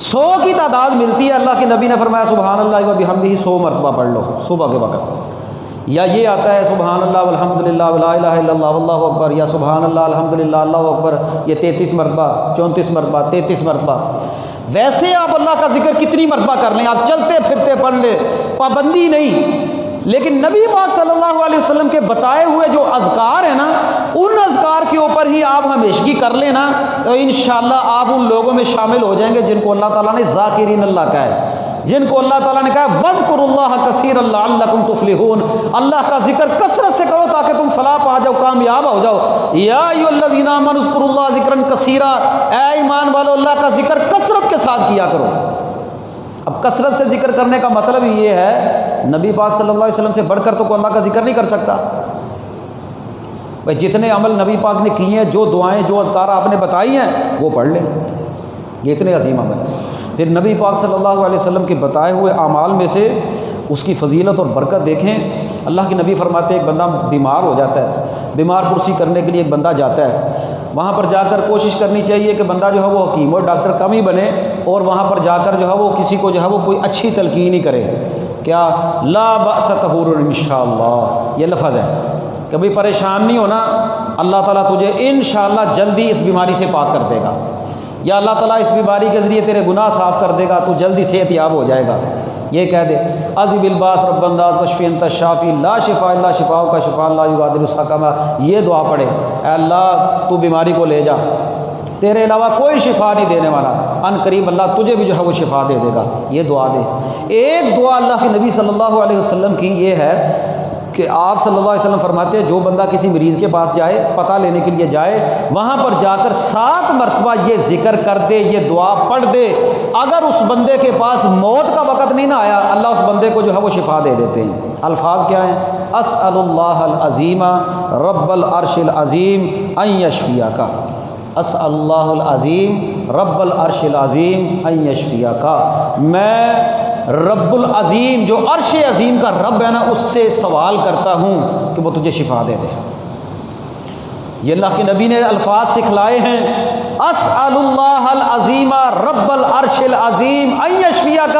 100 کی تعداد ملتی ہے، اللہ کے نبی نے فرمایا سبحان اللہ و بحمدہ 100 مرتبہ پڑھ لو صبح کے وقت، یا یہ آتا ہے سبحان اللہ والحمدللہ ولا الہ الا اللہ واللہ اکبر، یا سبحان اللہ الحمدللہ اللہ اکبر، یہ 33 مرتبہ 34 مرتبہ 33 مرتبہ۔ ویسے آپ اللہ کا ذکر کتنی مرتبہ کر لیں، آپ چلتے پھرتے پڑھ لیں، پابندی نہیں، لیکن نبی پاک صلی اللہ علیہ وسلم کے بتائے ہوئے جو اذکار ہیں نا، ان اذکار کے اوپر ہی آپ ہمیشگی کر لینا، تو انشاءاللہ آپ ان لوگوں میں شامل ہو جائیں گے جن کو اللہ تعالیٰ نے ذاکرین اللہ کہا ہے، جن کو اللہ تعالیٰ نے کہا ہے وَاذْكُرُوا اللَّهَ كَثِيرًا لَعَلَّكُمْ تُفْلِحُونَ، اللہ کا ذکر کثرت سے کرو تاکہ تم فلاح پا جاؤ، کامیاب ہو جاؤ۔ یا ایھا الذین آمنوا اذکروا اللہ ذکرا کثیرا، اے ایمان والو اللہ کا ذکر کثرت کے ساتھ کیا کرو۔ اب کثرت سے ذکر کرنے کا مطلب یہ ہے، نبی پاک صلی اللہ علیہ وسلم سے بڑھ کر تو کوئی اللہ کا ذکر نہیں کر سکتا۔ بھائی جتنے عمل نبی پاک نے کیے ہیں، جو دعائیں جو اذکار آپ نے بتائی ہیں وہ پڑھ لیں، یہ اتنے عظیم عمل ہیں۔ پھر نبی پاک صلی اللہ علیہ وسلم کے بتائے ہوئے اعمال میں سے اس کی فضیلت اور برکت دیکھیں۔ اللہ کے نبی فرماتے ہیں ایک بندہ بیمار ہو جاتا ہے، بیمار پرسی کرنے کے لیے ایک بندہ جاتا ہے، وہاں پر جا کر کوشش کرنی چاہیے کہ بندہ جو ہے وہ حکیم اور ڈاکٹر کم ہی بنے، اور وہاں پر جا کر جو ہے وہ کسی کو جو ہے وہ کوئی اچھی تلقین ہی کرے، کیا لا بأس طہور انشاءاللہ، یہ لفظ ہے کہ بھئی پریشان نہیں ہونا، اللہ تعالیٰ تجھے انشاءاللہ جلدی اس بیماری سے پاک کر دے گا، یا اللہ تعالیٰ اس بیماری کے ذریعے تیرے گناہ صاف کر دے گا، تو جلدی صحت یاب ہو جائے گا۔ یہ کہہ دے عذب الباس رب انداز وشفی انت الشافی لا شفاء الا شفاءک کا شفاء لا یغادر سقما، یہ دعا پڑھے اے اللہ تو بیماری کو لے جا، تیرے علاوہ کوئی شفا نہیں دینے والا، ان قریب اللہ تجھے بھی جو ہے وہ شفا دے دے گا، یہ دعا دے۔ ایک دعا اللہ کے نبی صلی اللہ علیہ وسلم کی یہ ہے کہ آپ صلی اللہ علیہ وسلم فرماتے ہیں جو بندہ کسی مریض کے پاس جائے، پتہ لینے کے لیے جائے، وہاں پر جا کر 7 مرتبہ یہ ذکر کر دے، یہ دعا پڑھ دے، اگر اس بندے کے پاس موت کا وقت نہیں نہ آیا، اللہ اس بندے کو جو ہے وہ شفا دے دیتے ہیں۔ الفاظ کیا ہیں؟ اسأل اللہ العظیم رب العرش العظیم ان یشفیک، اسأل اللہ العظیم رب العرش العظیم ان یشفیک، میں رب العظیم جو عرش عظیم کا رب ہے نا اس سے سوال کرتا ہوں کہ وہ تجھے شفا دے دے۔ یہ اللہ کے نبی نے الفاظ سکھلائے ہیں، اسأل اللہ العظیم رب العرش العظیم ان یشفیک،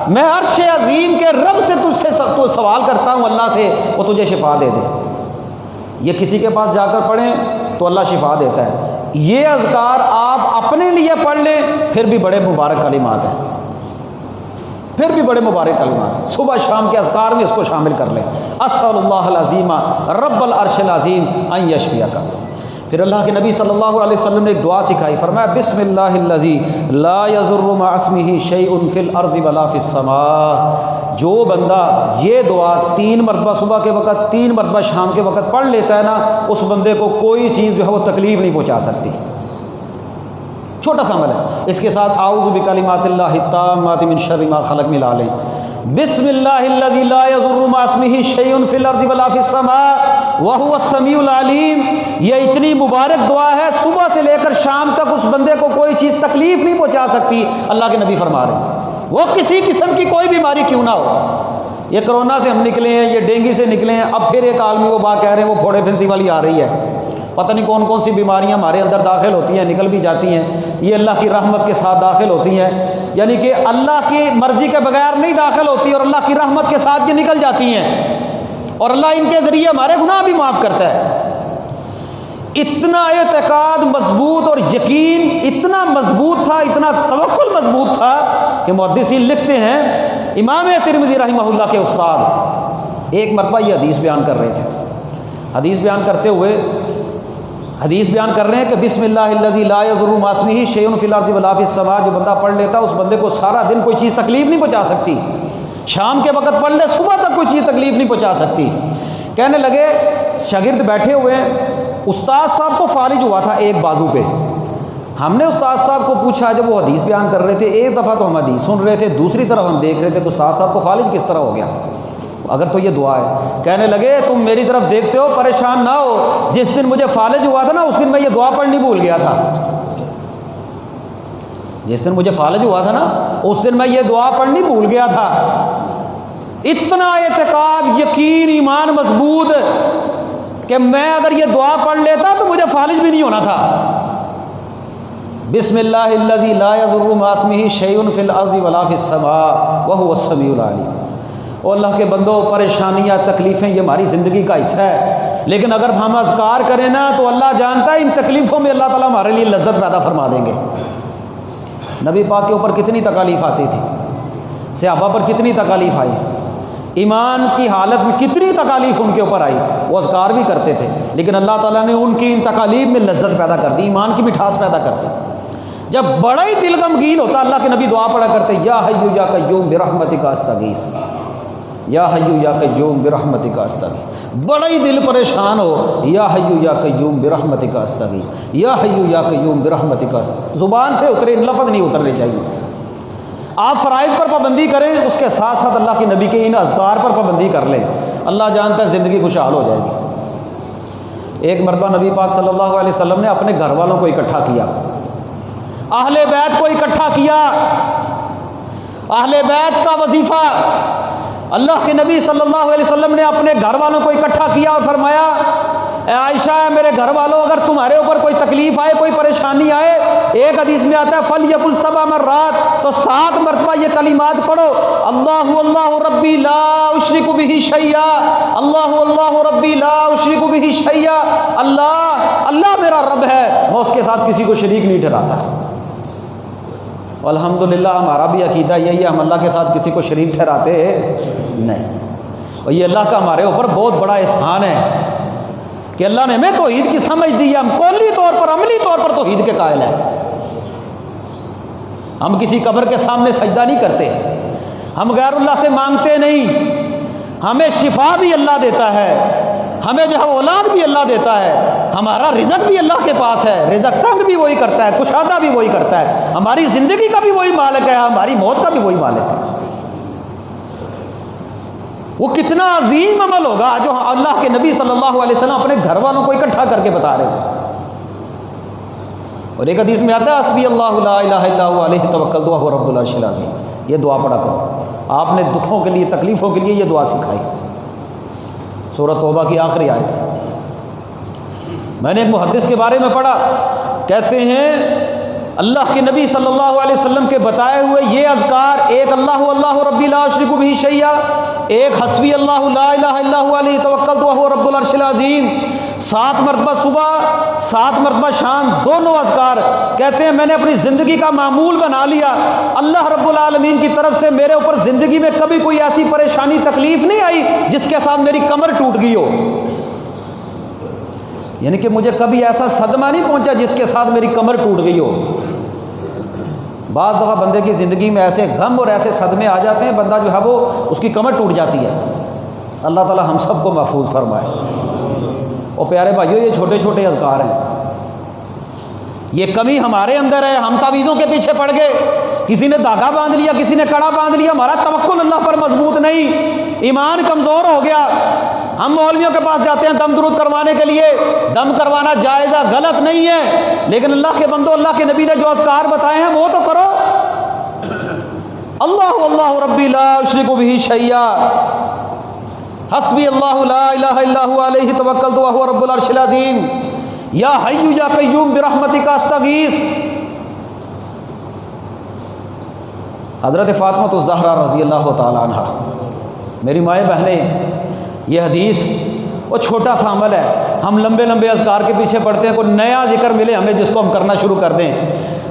میں عرش عظیم کے رب سے تجھ سے تو سوال کرتا ہوں اللہ سے وہ تجھے شفا دے دے۔ یہ کسی کے پاس جا کر پڑھیں تو اللہ شفا دیتا ہے۔ یہ اذکار آپ اپنے لیے پڑھ لیں پھر بھی بڑے مبارک کلمات ہیں، پھر بھی بڑے مبارک کلمات ہیں، صبح شام کے اذکار میں اس کو شامل کر لیں، اسأل اللہ العظیم رب العرش العظیم ان یشفیک۔ پھر اللہ کے نبی صلی اللہ علیہ وسلم نے ایک دعا سکھائی، فرمایا بسم اللہ الذی لا یضر مع اسمہ شیء فی الارض ولا فی السماء، جو بندہ یہ دعا 3 مرتبہ صبح کے وقت 3 مرتبہ شام کے وقت پڑھ لیتا ہے نا، اس بندے کو کوئی چیز جو ہے وہ تکلیف نہیں پہنچا سکتی۔ چھوٹا سا عمل ہے، اس کے ساتھ اعوذ بکلمات اللہ التامات من شر ما خلق ملا لیں، بسم اللہ الذی لا یضر مع اسمہ شیء فی الارض ولا فی السماء وہو السمیع العلیم۔ یہ اتنی مبارک دعا ہے، صبح سے لے کر شام تک اس بندے کو کوئی چیز تکلیف نہیں پہنچا سکتی، اللہ کے نبی فرما رہے ہیں، وہ کسی قسم کی کوئی بیماری کیوں نہ ہو۔ یہ کرونا سے ہم نکلے ہیں، یہ ڈینگی سے نکلے ہیں، اب پھر ایک عالمی وہ بات کہہ رہے ہیں وہ پھوڑے پھنسی والی آ رہی ہے، پتہ نہیں کون کون سی بیماریاں ہمارے اندر داخل ہوتی ہیں، نکل بھی جاتی ہیں، یہ اللہ کی رحمت کے ساتھ داخل ہوتی ہیں، یعنی کہ اللہ کی مرضی کے بغیر نہیں داخل ہوتی اور اللہ کی رحمت کے ساتھ یہ نکل جاتی ہیں، اور اللہ ان کے ذریعے ہمارے گناہ بھی معاف کرتا ہے۔ اتنا اعتقاد مضبوط اور یقین اتنا مضبوط تھا، اتنا توکل مضبوط تھا کہ محدثین لکھتے ہیں، امام ترمذی رحمہ اللہ کے استاد ایک مرتبہ یہ حدیث بیان کر رہے تھے، حدیث بیان کرتے ہوئے حدیث بیان کر رہے ہیں کہ بسم اللہ الذی لا یضر مع اسمہ شیء فی الارض ولا فی السماء، جو بندہ پڑھ لیتا اس بندے کو سارا دن کوئی چیز تکلیف نہیں پہنچا سکتی، شام کے وقت پڑھ لے صبح تک کوئی چیز تکلیف نہیں پہنچا سکتی۔ کہنے لگے شاگرد بیٹھے ہوئے ہیں، استاد صاحب کو فالج ہوا تھا ایک بازو پہ، ہم نے استاد صاحب کو پوچھا جب وہ حدیث بیان کر رہے تھے، ایک دفعہ تو ہم حدیث سن رہے تھے، دوسری طرف ہم دیکھ رہے تھے کہ استاد صاحب کو فالج کس طرح ہو گیا، اگر تو یہ دعا ہے۔ کہنے لگے تم میری طرف دیکھتے ہو، پریشان نہ ہو، جس دن مجھے فالج ہوا تھا نا اس دن میں یہ دعا پڑھنی بھول گیا تھا، جس دن مجھے فالج ہوا تھا نا اس دن میں یہ دعا پڑھنی بھول گیا تھا۔ اتنا اعتقاد، یقین، ایمان مضبوط کہ میں اگر یہ دعا پڑھ لیتا تو مجھے فالج بھی نہیں ہونا تھا۔ بسم اللہ الذی لا یضر مع اسمہ شیء فی الارض ولا فی السماء وہو السمیع العلیم۔ اور اللہ کے بندوں، پریشانیاں تکلیفیں یہ ہماری زندگی کا حصہ ہے، لیکن اگر ہم اذکار کریں نا تو اللہ جانتا ہے ان تکلیفوں میں اللہ تعالیٰ ہمارے لیے لذت پیدا فرما دیں گے۔ نبی پاک کے اوپر کتنی تکالیف آتی تھی، صحابہ پر کتنی تکالیف آئی، ایمان کی حالت میں کتنی تکالیف ان کے اوپر آئی، وہ اذکار بھی کرتے تھے، لیکن اللہ تعالیٰ نے ان کی ان تکالیف میں لذت پیدا کر دی، ایمان کی مٹھاس پیدا کر دی۔ جب بڑا ہی دل غمگین ہوتا اللہ کے نبی دعا پڑھا کرتے، یا حی یا قیوم برحمتک استغیث، یا حی یا قیوم برحمتک استغیث۔ بڑا ہی دل پریشان ہو، یا حی یا قیوم برحمتک استغیث، یا حی یا قیوم برحمتک استغیث، زبان سے اترے، لفظ نہیں اترنے چاہیے۔ آپ فرائض پر پابندی کریں، اس کے ساتھ ساتھ اللہ کے نبی کے ان اذکار پر پابندی کر لیں، اللہ جانتا ہے زندگی خوشحال ہو جائے گی۔ ایک مرتبہ نبی پاک صلی اللہ علیہ وسلم نے اپنے گھر والوں کو اکٹھا کیا، اہل بیت کو اکٹھا کیا، اہل بیت کا وظیفہ اللہ کے نبی صلی اللہ علیہ وسلم نے اپنے گھر والوں کو اکٹھا کیا اور فرمایا، اے عائشہ، میرے گھر والوں، اگر تمہارے اوپر کوئی تکلیف آئے، کوئی پریشانی آئے، ایک حدیث میں آتا ہے فَلْيَقُلْ 7 مرات، تو 7 مرتبہ یہ کلمات پڑھو، اللہ اللہ ربی لا اشرک بہ شیئا، اللہ اللہ ربی لا اشرک بہ شیئا، اللہ اللہ میرا رب ہے، میں اس کے ساتھ کسی کو شریک نہیں ٹھہراتا۔ الحمدللہ ہمارا بھی عقیدہ یہی ہے، ہم اللہ کے ساتھ کسی کو شریک ٹھہراتے نہیں، اور یہ اللہ کا ہمارے اوپر بہت بڑا احسان ہے کہ اللہ نے ہمیں توحید کی سمجھ دی ہے، ہم قولی طور پر عملی طور پر توحید کے قائل ہیں۔ ہم کسی قبر کے سامنے سجدہ نہیں کرتے، ہم غیر اللہ سے مانگتے نہیں، ہمیں شفا بھی اللہ دیتا ہے، ہمیں جو ہے اولاد بھی اللہ دیتا ہے، ہمارا رزق بھی اللہ کے پاس ہے، رزق تنگ بھی وہی کرتا ہے، کشادہ بھی وہی کرتا ہے، ہماری زندگی کا بھی وہی مالک ہے، ہماری موت کا بھی وہی مالک ہے۔ وہ کتنا عظیم عمل ہوگا جو اللہ کے نبی صلی اللہ علیہ وسلم اپنے گھر والوں کو اکٹھا کر کے بتا رہے تھے۔ اور ایک حدیث میں آتا ہے حسبی اللہ لا الہ الا هو علیہ توکلت وہو رب العرش العظیم، یہ دعا پڑھا کرو۔ آپ نے دکھوں کے لیے، تکلیفوں کے لیے یہ دعا سکھائی، سورۃ توبہ کی آخری آیت۔ میں نے ایک محدث کے بارے میں پڑھا، کہتے ہیں اللہ کے نبی صلی اللہ علیہ وسلم کے بتائے ہوئے یہ اذکار، ایک اللہ ربی لا اشرک بہ شیئا، ایک حسبی اللہ لا الہ الا هو علیہ توکلت وہو رب العرش العظیم، 7 مرتبہ صبح 7 مرتبہ شام، دونوں اذکار کہتے ہیں میں نے اپنی زندگی کا معمول بنا لیا۔ اللہ رب العالمین کی طرف سے میرے اوپر زندگی میں کبھی کوئی ایسی پریشانی تکلیف نہیں آئی جس کے ساتھ میری کمر ٹوٹ گئی ہو، یعنی کہ مجھے کبھی ایسا صدمہ نہیں پہنچا جس کے ساتھ میری کمر ٹوٹ گئی ہو۔ بعض دفعہ بندے کی زندگی میں ایسے غم اور ایسے صدمے آ جاتے ہیں، بندہ جو ہے وہ اس کی کمر ٹوٹ جاتی ہے۔ اللہ تعالی ہم سب کو محفوظ فرمائے۔ اور پیارے بھائیو، یہ چھوٹے چھوٹے اذکار ہیں، یہ کمی ہمارے اندر ہے، ہم تعویذوں کے پیچھے پڑ گئے، کسی نے دھاگا باندھ لیا، کسی نے کڑا باندھ لیا، ہمارا توکل اللہ پر مضبوط نہیں، ایمان کمزور ہو گیا۔ ہم مولویوں کے پاس جاتے ہیں دم درود کروانے کے لیے، دم کروانا جائز ہے، غلط نہیں ہے، لیکن اللہ کے بندو، اللہ کے نبی نے جو اذکار بتائے ہیں وہ تو کرو۔ اللہ ربی لا اشرک بہ شیئا، حسبی اللہ لا الہ الا هو علیہ توکلت وہو رب العرش العظیم، یا حی یا قیوم برحمتک استغیث۔ حضرت فاطمہ الزہرا رضی اللہ تعالی عنہ، میری مائیں بہنیں، یہ حدیث وہ چھوٹا سا عمل ہے، ہم لمبے لمبے اذکار کے پیچھے پڑھتے ہیں، کوئی نیا ذکر ملے ہمیں جس کو ہم کرنا شروع کر دیں۔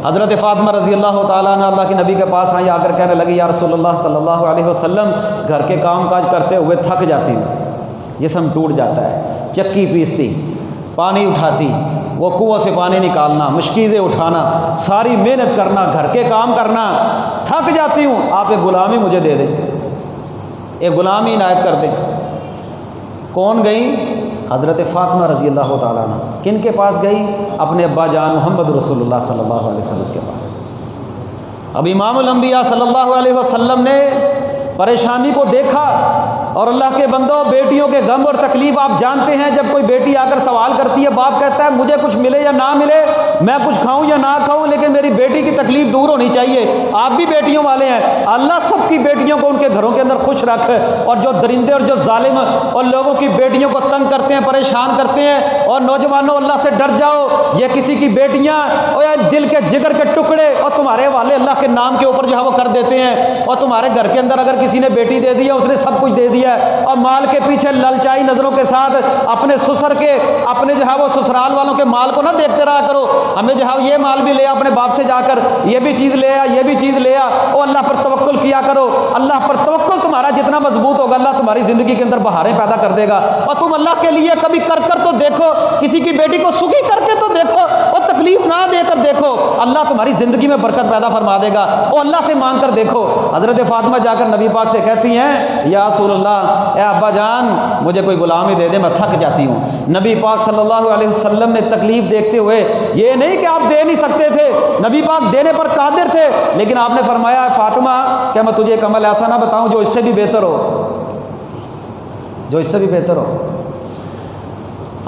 حضرت فاطمہ رضی اللہ تعالیٰ عنہ اللہ کے نبی کے پاس آئی، آ کر کہنے لگی یا رسول اللہ صلی اللہ علیہ وسلم، گھر کے کام کاج کرتے ہوئے تھک جاتی ہوں، جسم ٹوٹ جاتا ہے، چکی پیستی، پانی اٹھاتی، وہ کنویں سے پانی نکالنا، مشکیزیں اٹھانا، ساری محنت کرنا، گھر کے کام کرنا، تھک جاتی ہوں، آپ ایک غلامی مجھے دے دیں، ایک غلامی عنایت کر دیں۔ کون گئی؟ حضرت فاطمہ رضی اللہ تعالیٰ عنہ۔ کن کے پاس گئی؟ اپنے ابا جان محمد رسول اللہ صلی اللہ علیہ وسلم کے پاس۔ اب امام الانبیاء صلی اللہ علیہ وسلم نے پریشانی کو دیکھا، اور اللہ کے بندوں، بیٹیوں کے غم اور تکلیف آپ جانتے ہیں، جب کوئی بیٹی آ کر سوال کرتی ہے، باپ کہتا ہے مجھے کچھ ملے یا نہ ملے، میں کچھ کھاؤں یا نہ کھاؤں، لیکن میری بیٹی کی تکلیف دور ہونی چاہیے۔ آپ بھی بیٹیوں والے ہیں، اللہ سب کی بیٹیوں کو ان کے گھروں کے اندر خوش رکھ، اور جو درندے اور جو ظالم اور لوگوں کی بیٹیوں کو تنگ کرتے ہیں، پریشان کرتے ہیں، اور نوجوانوں اللہ سے ڈر جاؤ، یہ کسی کی بیٹیاں اور دل کے جگر کے ٹکڑے اور تمہارے والے اللہ کے نام کے اوپر جو ہے وہ کر دیتے ہیں، اور تمہارے گھر کے اندر اگر کسی نے بیٹی دے دی ہے، اس نے سب کچھ دے دیا ہے، اور مال کے پیچھے للچائی نظروں کے ساتھ اپنے سسر کے، اپنے جو ہے وہ سسرال والوں کے مال کو نہ دیکھتے رہا کرو، ہمیں جو ہے یہ مال بھی لے اپنے باپ سے جا کر، یہ بھی چیز لے آ، یہ بھی چیز لے آ، اور اللہ پر توکل کیا کرو۔ اللہ پر توکل تمہارا جتنا مضبوط ہوگا، اللہ تمہاری زندگی کے اندر بہاریں پیدا کر دے گا۔ اور تم اللہ کے لیے کبھی کر تو دیکھو، کسی کی بیٹی کو سخی کر کے تو دیکھو، اور تکلیف نہ دے کر دیکھو، اللہ تمہاری زندگی میں برکت پیدا فرما دے گا، اور اللہ سے مانگ کر دیکھو۔ حضرت فاطمہ جا کر نبی پاک سے کہتی ہیں یا رسول اللہ، اے ابا جان مجھے کوئی غلامی دے دے، میں تھک جاتی ہوں۔ نبی پاک صلی اللہ علیہ وسلم نے تکلیف دیکھتے ہوئے، یہ نہیں کہ آپ دے نہیں سکتے تھے، نبی پاک دینے پر قادر تھے، لیکن آپ نے فرمایا فاطمہ کیا میں تجھے ایک عمل ایسا نہ بتاؤں جو اس سے بھی بہتر ہو، جو اس سے بھی بہتر ہو۔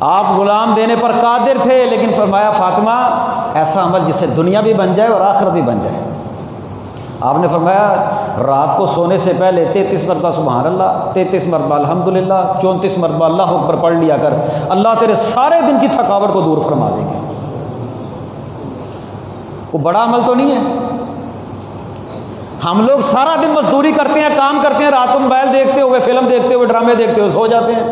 آپ غلام دینے پر قادر تھے، لیکن فرمایا فاطمہ ایسا عمل جس سے دنیا بھی بن جائے اور آخرت بھی بن جائے۔ آپ نے فرمایا رات کو سونے سے پہلے 33 مرتبہ سبحان اللہ، 33 مرتبہ الحمدللہ، 34 مرتبہ اللہ اکبر پڑھ لیا کر، اللہ تیرے سارے دن کی تھکاوٹ کو دور فرما دیں گے۔ وہ بڑا عمل تو نہیں ہے۔ ہم لوگ سارا دن مزدوری کرتے ہیں، کام کرتے ہیں، رات کو موبائل دیکھتے ہوئے، فلم دیکھتے ہوئے، ڈرامے دیکھتے ہوئے سو جاتے ہیں،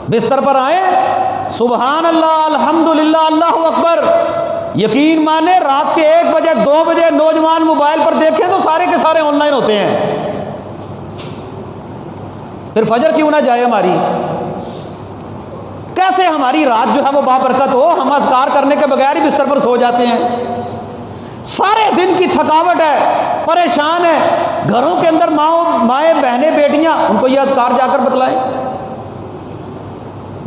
بستر پر آئیں سبحان اللہ الحمدللہ اللہ اکبر یقین مانے رات کے 1 بجے 2 بجے نوجوان موبائل پر دیکھیں تو سارے کے سارے آن لائن ہوتے ہیں. پھر فجر کیوں نہ جائے ہماری؟ کیسے ہماری رات جو ہے وہ بابرکت ہو؟ ہم اذکار کرنے کے بغیر ہی بستر پر سو جاتے ہیں. سارے دن کی تھکاوٹ ہے، پریشان ہے، گھروں کے اندر مائیں بہنیں بیٹیاں، ان کو یہ اذکار جا کر بتلائیں.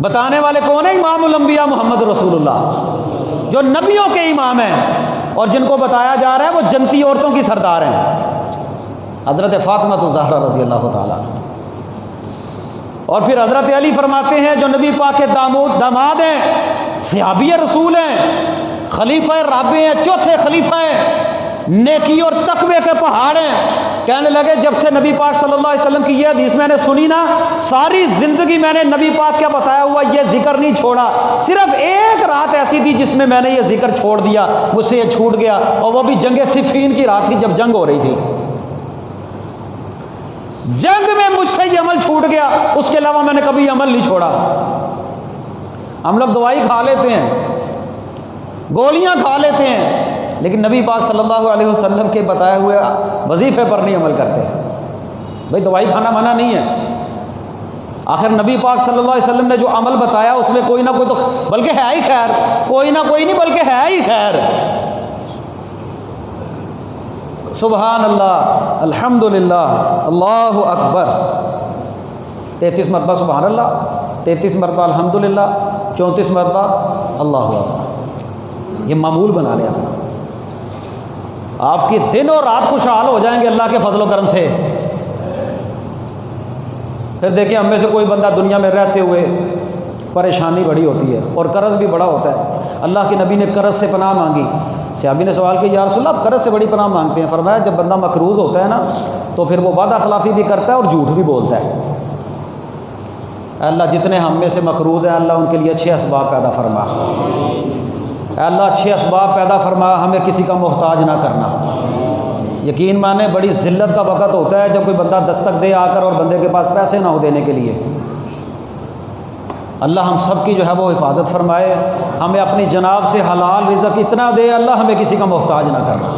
بتانے والے کون ہیں؟ امام الانبیاء محمد رسول اللہ، جو نبیوں کے امام ہیں، اور جن کو بتایا جا رہا ہے وہ جنتی عورتوں کی سردار ہیں، حضرت فاطمہ الزہرا رضی اللہ تعالیٰ عنہ. اور پھر حضرت علی فرماتے ہیں جو نبی پاک کے داماد ہیں، صحابی رسول ہیں، خلیفہ رابع ہیں، چوتھے خلیفہ ہیں، نیکی اور تقوی کے پہاڑ ہیں. کہنے لگے جب سے نبی پاک صلی اللہ علیہ وسلم کی یہ حدیث میں نے سنی نا، ساری زندگی میں نے نبی پاک کا بتایا ہوا یہ ذکر نہیں چھوڑا. صرف ایک رات ایسی تھی جس میں نے یہ ذکر چھوڑ دیا، مجھ سے یہ چھوٹ گیا، اور وہ بھی جنگ صفین کی رات تھی جب جنگ ہو رہی تھی. جنگ میں مجھ سے یہ عمل چھوٹ گیا، اس کے علاوہ میں نے کبھی عمل نہیں چھوڑا. ہم لوگ دوائی کھا لیتے ہیں، گولیاں کھا لیتے ہیں، لیکن نبی پاک صلی اللہ علیہ وسلم کے بتائے ہوئے وظیفے پر نہیں عمل کرتے. بھائی دوائی کھانا منع نہیں ہے، آخر نبی پاک صلی اللہ علیہ وسلم نے جو عمل بتایا اس میں کوئی نہ کوئی تو، بلکہ ہے ہی خیر، کوئی نہ کوئی نہیں بلکہ ہے ہی خیر. سبحان اللہ، الحمدللہ، اللہ اکبر، 33 مرتبہ سبحان اللہ، 33 مرتبہ الحمدللہ، 34 مرتبہ اللہ اکبر. یہ معمول بنا لیا. آپ کی دن اور رات خوشحال ہو جائیں گے اللہ کے فضل و کرم سے. پھر دیکھیں ہم میں سے کوئی بندہ دنیا میں رہتے ہوئے پریشانی بڑی ہوتی ہے اور قرض بھی بڑا ہوتا ہے. اللہ کے نبی نے قرض سے پناہ مانگی. صحابی نے سوال کیا یا رسول اللہ آپ قرض سے بڑی پناہ مانگتے ہیں؟ فرمایا جب بندہ مقروض ہوتا ہے نا تو پھر وہ وعدہ خلافی بھی کرتا ہے اور جھوٹ بھی بولتا ہے. اللہ جتنے ہم میں سے مقروض ہیں اللہ ان کے لیے اچھے اسباب پیدا فرما. اللہ اچھے اسباب پیدا فرما، ہمیں کسی کا محتاج نہ کرنا. یقین مانے بڑی ذلت کا وقت ہوتا ہے جب کوئی بندہ دستک دے آ کر اور بندے کے پاس پیسے نہ ہو دینے کے لیے. اللہ ہم سب کی جو ہے وہ حفاظت فرمائے، ہمیں اپنی جناب سے حلال رزق اتنا دے، اللہ ہمیں کسی کا محتاج نہ کرنا.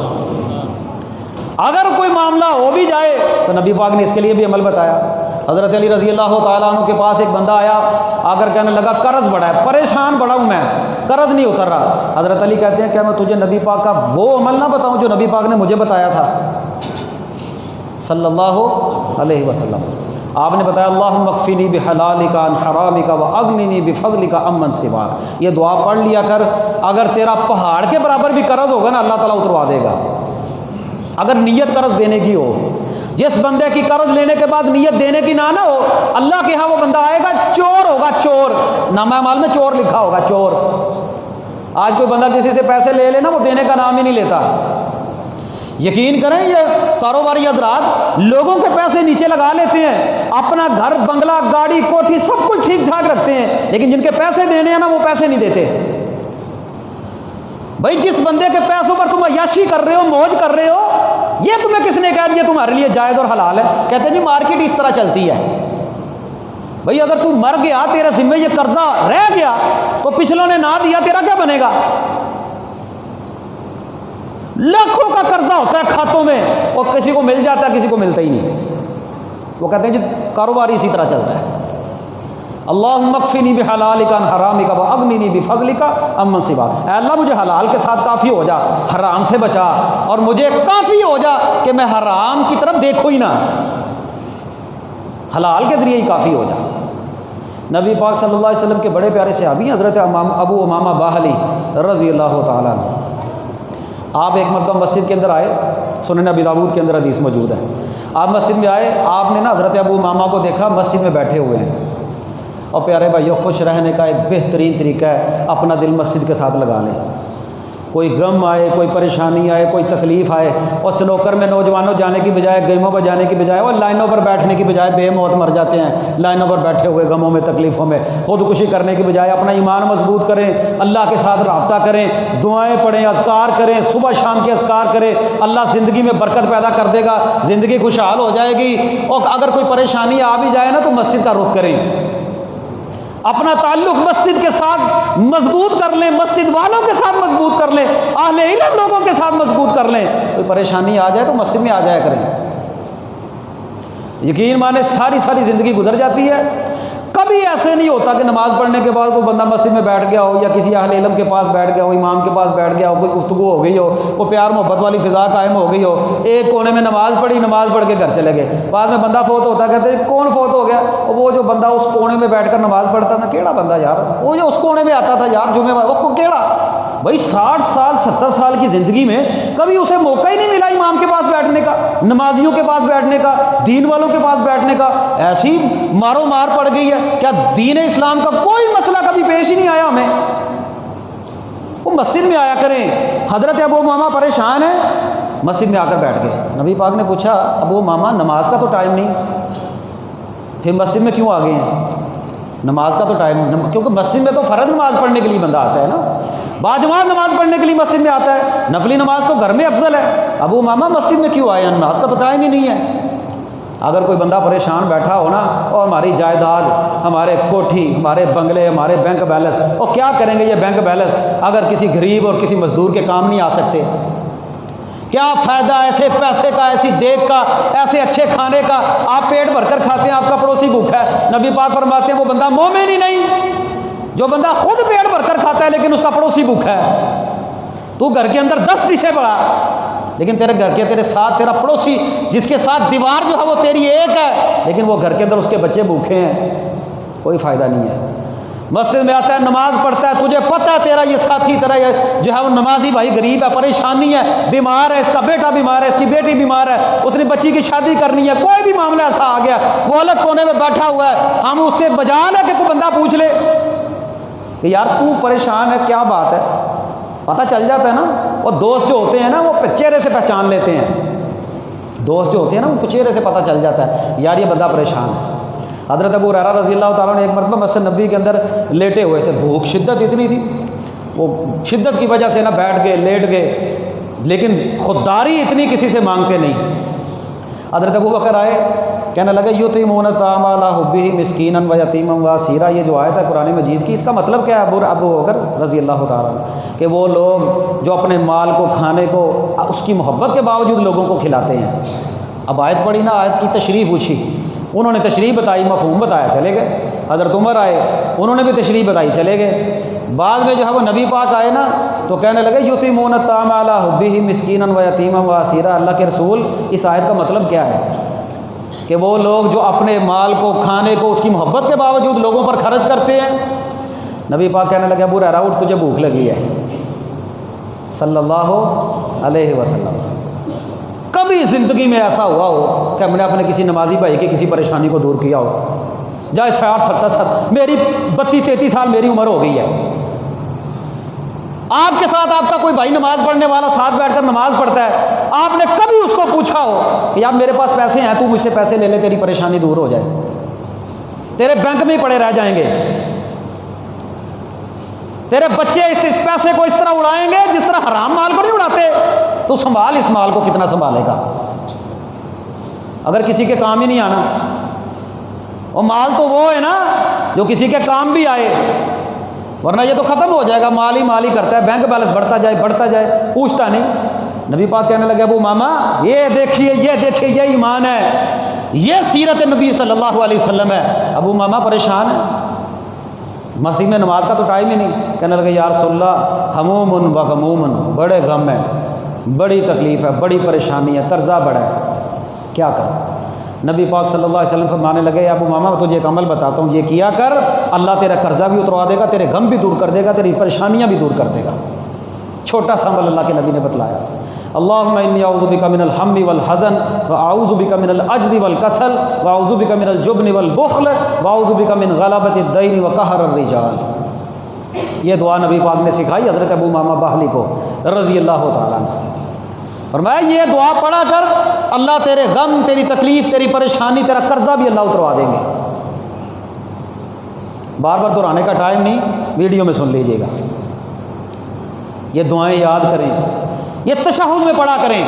اگر کوئی معاملہ ہو بھی جائے تو نبی پاک نے اس کے لیے بھی عمل بتایا. حضرت علی رضی اللہ تعالیٰ عنہ کے پاس ایک بندہ آیا، آ کر کہنے لگا قرض بڑا ہے، پریشان بڑا ہوں میں، قرض نہیں اتر رہا. حضرت علی کہتے ہیں کیا میں تجھے نبی پاک کا وہ عمل نہ بتاؤں جو نبی پاک نے مجھے بتایا تھا صلی اللہ علیہ وسلم. آپ نے بتایا اللہم اکفنی بحلالک عن حرامک واغننی بفضلک عمن سواک. یہ دعا پڑھ لیا کر، اگر تیرا پہاڑ کے برابر بھی قرض ہوگا نا اللہ تعالیٰ اتروا دے گا، اگر نیت قرض دینے کی ہو. جس بندے کی قرض لینے کے بعد نیت دینے کی نہ ہو، اللہ کے ہاں وہ بندہ آئے گا چور ہوگا، چور، نامہ اعمال میں چور لکھا ہوگا، چور. آج کوئی بندہ کسی سے پیسے لے نا وہ دینے کا نام ہی نہیں لیتا. یقین کریں یہ کاروباری حضرات لوگوں کے پیسے نیچے لگا لیتے ہیں، اپنا گھر بنگلہ گاڑی کوٹھی سب کچھ ٹھیک ٹھاک رکھتے ہیں، لیکن جن کے پیسے دینے ہیں نا وہ پیسے نہیں دیتے. بھائی جس بندے کے پیسوں پر تم عیاشی کر رہے ہو، موج کر رہے ہو، یہ تمہیں کس نے کہہ دیا تمہارے لیے جائز اور حلال ہے؟ کہتے ہیں جی مارکیٹ اس طرح چلتی ہے. بھئی اگر تو مر گیا، تیرے ذمہ یہ قرضہ رہ گیا تو پچھلوں نے نہ دیا، تیرا کیا بنے گا؟ لاکھوں کا قرضہ ہوتا ہے کھاتوں میں، اور کسی کو مل جاتا ہے کسی کو ملتا ہی نہیں. وہ کہتے ہیں جی کاروبار اسی طرح چلتا ہے. اللہم اکفنی بحلالک عن حرامک واغننی بفضلک عمن سواک. اے اللہ مجھے حلال کے ساتھ کافی ہو جا، حرام سے بچا، اور مجھے کافی ہو جا کہ میں حرام کی طرف دیکھوں ہی نہ، حلال کے ذریعے ہی کافی ہو جا. نبی پاک صلی اللہ علیہ وسلم کے بڑے پیارے صحابی حضرت ابو امامہ باہلی رضی اللہ تعالیٰ عنہ. آپ ایک مرتبہ مسجد کے اندر آئے، سنن ابی داؤد کے اندر حدیث موجود ہے. آپ مسجد میں آئے، آپ نے نا حضرت ابو امامہ کو دیکھا مسجد میں بیٹھے ہوئے ہیں. اور پیارے بھائیو خوش رہنے کا ایک بہترین طریقہ ہے اپنا دل مسجد کے ساتھ لگا لیں. کوئی غم آئے، کوئی پریشانی آئے، کوئی تکلیف آئے، اور سنوکر میں نوجوانوں جانے کی بجائے، گیموں پر جانے کی بجائے، اور لائنوں پر بیٹھنے کی بجائے بے موت مر جاتے ہیں لائنوں پر بیٹھے ہوئے غموں میں تکلیفوں میں. خودکشی کرنے کی بجائے اپنا ایمان مضبوط کریں، اللہ کے ساتھ رابطہ کریں، دعائیں پڑھیں، اذکار کریں، صبح شام کے اذکار کریں. اللہ زندگی میں برکت پیدا کر دے گا، زندگی خوشحال ہو جائے گی. اور اگر کوئی پریشانی آ بھی جائے نا تو مسجد کا رخ کریں. اپنا تعلق مسجد کے ساتھ مضبوط کر لیں، مسجد والوں کے ساتھ مضبوط کر لیں، اہل علم لوگوں کے ساتھ مضبوط کر لیں۔ کوئی پریشانی آ جائے تو مسجد میں آ جایا کریں۔ یقین مانے ساری زندگی گزر جاتی ہے، کبھی ایسے نہیں ہوتا کہ نماز پڑھنے کے بعد کوئی بندہ مسجد میں بیٹھ گیا ہو یا کسی اہل علم کے پاس بیٹھ گیا ہو، امام کے پاس بیٹھ گیا ہو، کوئی گفتگو ہو گئی ہو، وہ پیار محبت والی فضا قائم ہو گئی ہو، ایک کونے میں نماز پڑھی، نماز پڑھ کے گھر چلے گئے، بعد میں بندہ فوت ہوتا ہے، کہتے ہیں کون فوت ہو گیا؟ وہ جو بندہ اس کونے میں بیٹھ کر نماز پڑھتا تھا، کیڑا بندہ یار، وہ جو اس کونے میں آتا تھا یار جمعے میں، وہ کیڑا بھائی 60 سال 70 سال کی زندگی میں کبھی اسے موقع ہی نہیں ملا امام کے پاس بیٹھنے کا، نمازیوں کے پاس بیٹھنے کا، دین والوں کے پاس بیٹھنے کا، ایسی مارو مار پڑ گئی ہے۔ کیا دین اسلام کا کوئی مسئلہ کبھی پیش ہی نہیں آیا ہمیں؟ وہ مسجد میں آیا کریں۔ حضرت ابو امامہ پریشان ہے، مسجد میں آ کر بیٹھ گئے۔ نبی پاک نے پوچھا ابو امامہ نماز کا تو ٹائم نہیں، پھر مسجد میں کیوں آ گئے ہیں؟ نماز کا تو ٹائم، کیونکہ مسجد میں تو فرض نماز پڑھنے کے لیے بندہ آتا ہے نا، باجماعت نماز پڑھنے کے لیے مسجد میں آتا ہے، نفلی نماز تو گھر میں افضل ہے۔ ابو امامہ مسجد میں کیوں آئے ہیں؟ نماز کا تو ٹائم ہی نہیں ہے۔ اگر کوئی بندہ پریشان بیٹھا ہو نا، اور ہماری جائیداد، ہمارے کوٹھی، ہمارے بنگلے، ہمارے بینک بیلنس، اور کیا کریں گے یہ بینک بیلنس اگر کسی غریب اور کسی مزدور کے کام نہیں آ سکتے؟ کیا فائدہ ایسے پیسے کا، ایسی دیگ کا، ایسے اچھے کھانے کا؟ آپ پیٹ بھر کر کھاتے ہیں، آپ کا پڑوسی بھوکا ہے، نبی پاک فرماتے ہیں وہ بندہ مومن ہی نہیں۔ جو بندہ خود پیٹ بھر کر کھاتا ہے لیکن اس کا پڑوسی بھوکا ہے، تو گھر کے اندر 10 ڈشیں بڑھا، لیکن تیرے گھر کے تیرے ساتھ تیرا پڑوسی جس کے ساتھ دیوار جو ہے وہ تیری ایک ہے، لیکن وہ گھر کے اندر اس کے بچے بھوکے ہیں، کوئی فائدہ نہیں ہے۔ مسجد میں آتا ہے، نماز پڑھتا ہے، تجھے پتہ ہے تیرا یہ ساتھی، تیرا یہ جو ہے وہ نمازی بھائی غریب ہے، پریشانی ہے، بیمار ہے، اس کا بیٹا بیمار ہے، اس کی بیٹی بیمار ہے، اس نے بچی کی شادی کرنی ہے، کوئی بھی معاملہ ایسا آ گیا، وہ الگ کونے میں بیٹھا ہوا ہے، ہم اس سے بجال ہے کہ کوئی بندہ پوچھ لے کہ یار تو پریشان ہے، کیا بات ہے؟ پتہ چل جاتا ہے نا۔ اور دوست جو ہوتے ہیں نا وہ چہرے سے پہچان لیتے ہیں، دوست جو ہوتے ہیں نا ان کو چہرے سے پتہ چل جاتا ہے یار یہ بندہ پریشان ہے۔ حضرت ابو ہریرہ رضی اللہ تعالیٰ نے ایک مرتبہ مسجد نبوی کے اندر لیٹے ہوئے تھے، بھوک شدت اتنی تھی، وہ شدت کی وجہ سے نا بیٹھ گئے، لیٹ گئے، لیکن خودداری اتنی کسی سے مانگتے نہیں۔ حضرت ابو بکر آئے، کہنے لگے یطعمون الطعام علی حبہ مسکینا و یتیما و اسیرا۔ یہ جو آیت ہے قرآن مجید کی، اس کا مطلب کیا ہے ابو بکر رضی اللہ تعالیٰ عنہ؟ کہ وہ لوگ جو اپنے مال کو، کھانے کو اس کی محبت کے باوجود لوگوں کو کھلاتے ہیں۔ اب آیت پڑھی نا، آیت کی تشریح پوچھی، انہوں نے تشریح بتائی، مفہوم بتایا، چلے گئے۔ حضرت عمر آئے، انہوں نے بھی تشریح بتائی، چلے گئے۔ بعد میں جو ہے وہ نبی پاک آئے نا تو کہنے لگے یطعمون الطعام علی حبہ مسکینا و یتیما و اسیرا۔ اللہ کے رسول اس آیت کا مطلب کیا ہے؟ کہ وہ لوگ جو اپنے مال کو، کھانے کو اس کی محبت کے باوجود لوگوں پر خرچ کرتے ہیں۔ نبی پاک کہنے لگے ابو ہریرہ اٹھ، تجھے بھوک لگی ہے، صلی اللہ علیہ وسلم۔ کبھی زندگی میں ایسا ہوا ہو کہ ہم نے اپنے کسی نمازی بھائی کی کسی پریشانی کو دور کیا ہو؟ جائے 60 70 میری 32 33 سال میری عمر ہو گئی ہے، آپ کے ساتھ آپ کا کوئی بھائی نماز پڑھنے والا ساتھ بیٹھ کر نماز پڑھتا ہے، آپ نے کبھی اس کو پوچھا ہو کہ یار میرے پاس پیسے ہیں، تو مجھ سے پیسے لے لے، تیری پریشانی دور ہو جائے؟ تیرے بینک میں ہی پڑے رہ جائیں گے، تیرے بچے اس پیسے کو اس طرح اڑائیں گے جس طرح حرام مال کو نہیں اڑاتے۔ تو سنبھال، اس مال کو کتنا سنبھالے گا اگر کسی کے کام ہی نہیں آنا؟ اور مال تو وہ ہے نا جو کسی کے کام بھی آئے، ورنہ یہ تو ختم ہو جائے گا، مال ہی کرتا ہے، بینک بیلنس بڑھتا جائے، پوچھتا نہیں۔ نبی پاک کہنے لگے ابو ماما یہ دیکھیے یہ ایمان ہے، یہ سیرت نبی صلی اللہ علیہ وسلم ہے۔ ابو ماما پریشان ہے، مسجد میں نماز کا تو ٹائم ہی نہیں۔ کہنے لگے یا رسول اللہ ہموم و غموم، بڑے غم ہے، بڑی تکلیف ہے، بڑی پریشانی ہے، قرضہ بڑا ہے، کیا کریں؟ نبی پاک صلی اللہ علیہ وسلم فرمانے لگے ابو ماما میں تجھے ایک عمل بتاتا ہوں، یہ کیا کر، اللہ تیرا قرضہ بھی اتروا دے گا، تیرے غم بھی دور کر دے گا، تیری پریشانیاں بھی دور کر دے گا۔ چھوٹا سا عمل اللہ کے نبی نے بتلایا، اللہم انی اعوذ بک من الہم والحزن واعوذ بک من العجز والکسل واعوذ بک من الجبن والبخل واعوذ بک من غلبۃ الدین وقہر الرجال۔ یہ دعا نبی پاک نے سکھائی حضرت ابو ماما باہلی کو رضی اللہ تعالیٰ عنہ۔ فرمایا یہ دعا پڑھا کر، اللہ تیرے غم، تیری تکلیف، تیری پریشانی، تیرا قرضہ بھی اللہ اتروا دیں گے۔ بار بار دہرانے کا ٹائم نہیں، ویڈیو میں سن لیجئے گا۔ یہ دعائیں یاد کریں، یہ تشہد میں پڑھا کریں،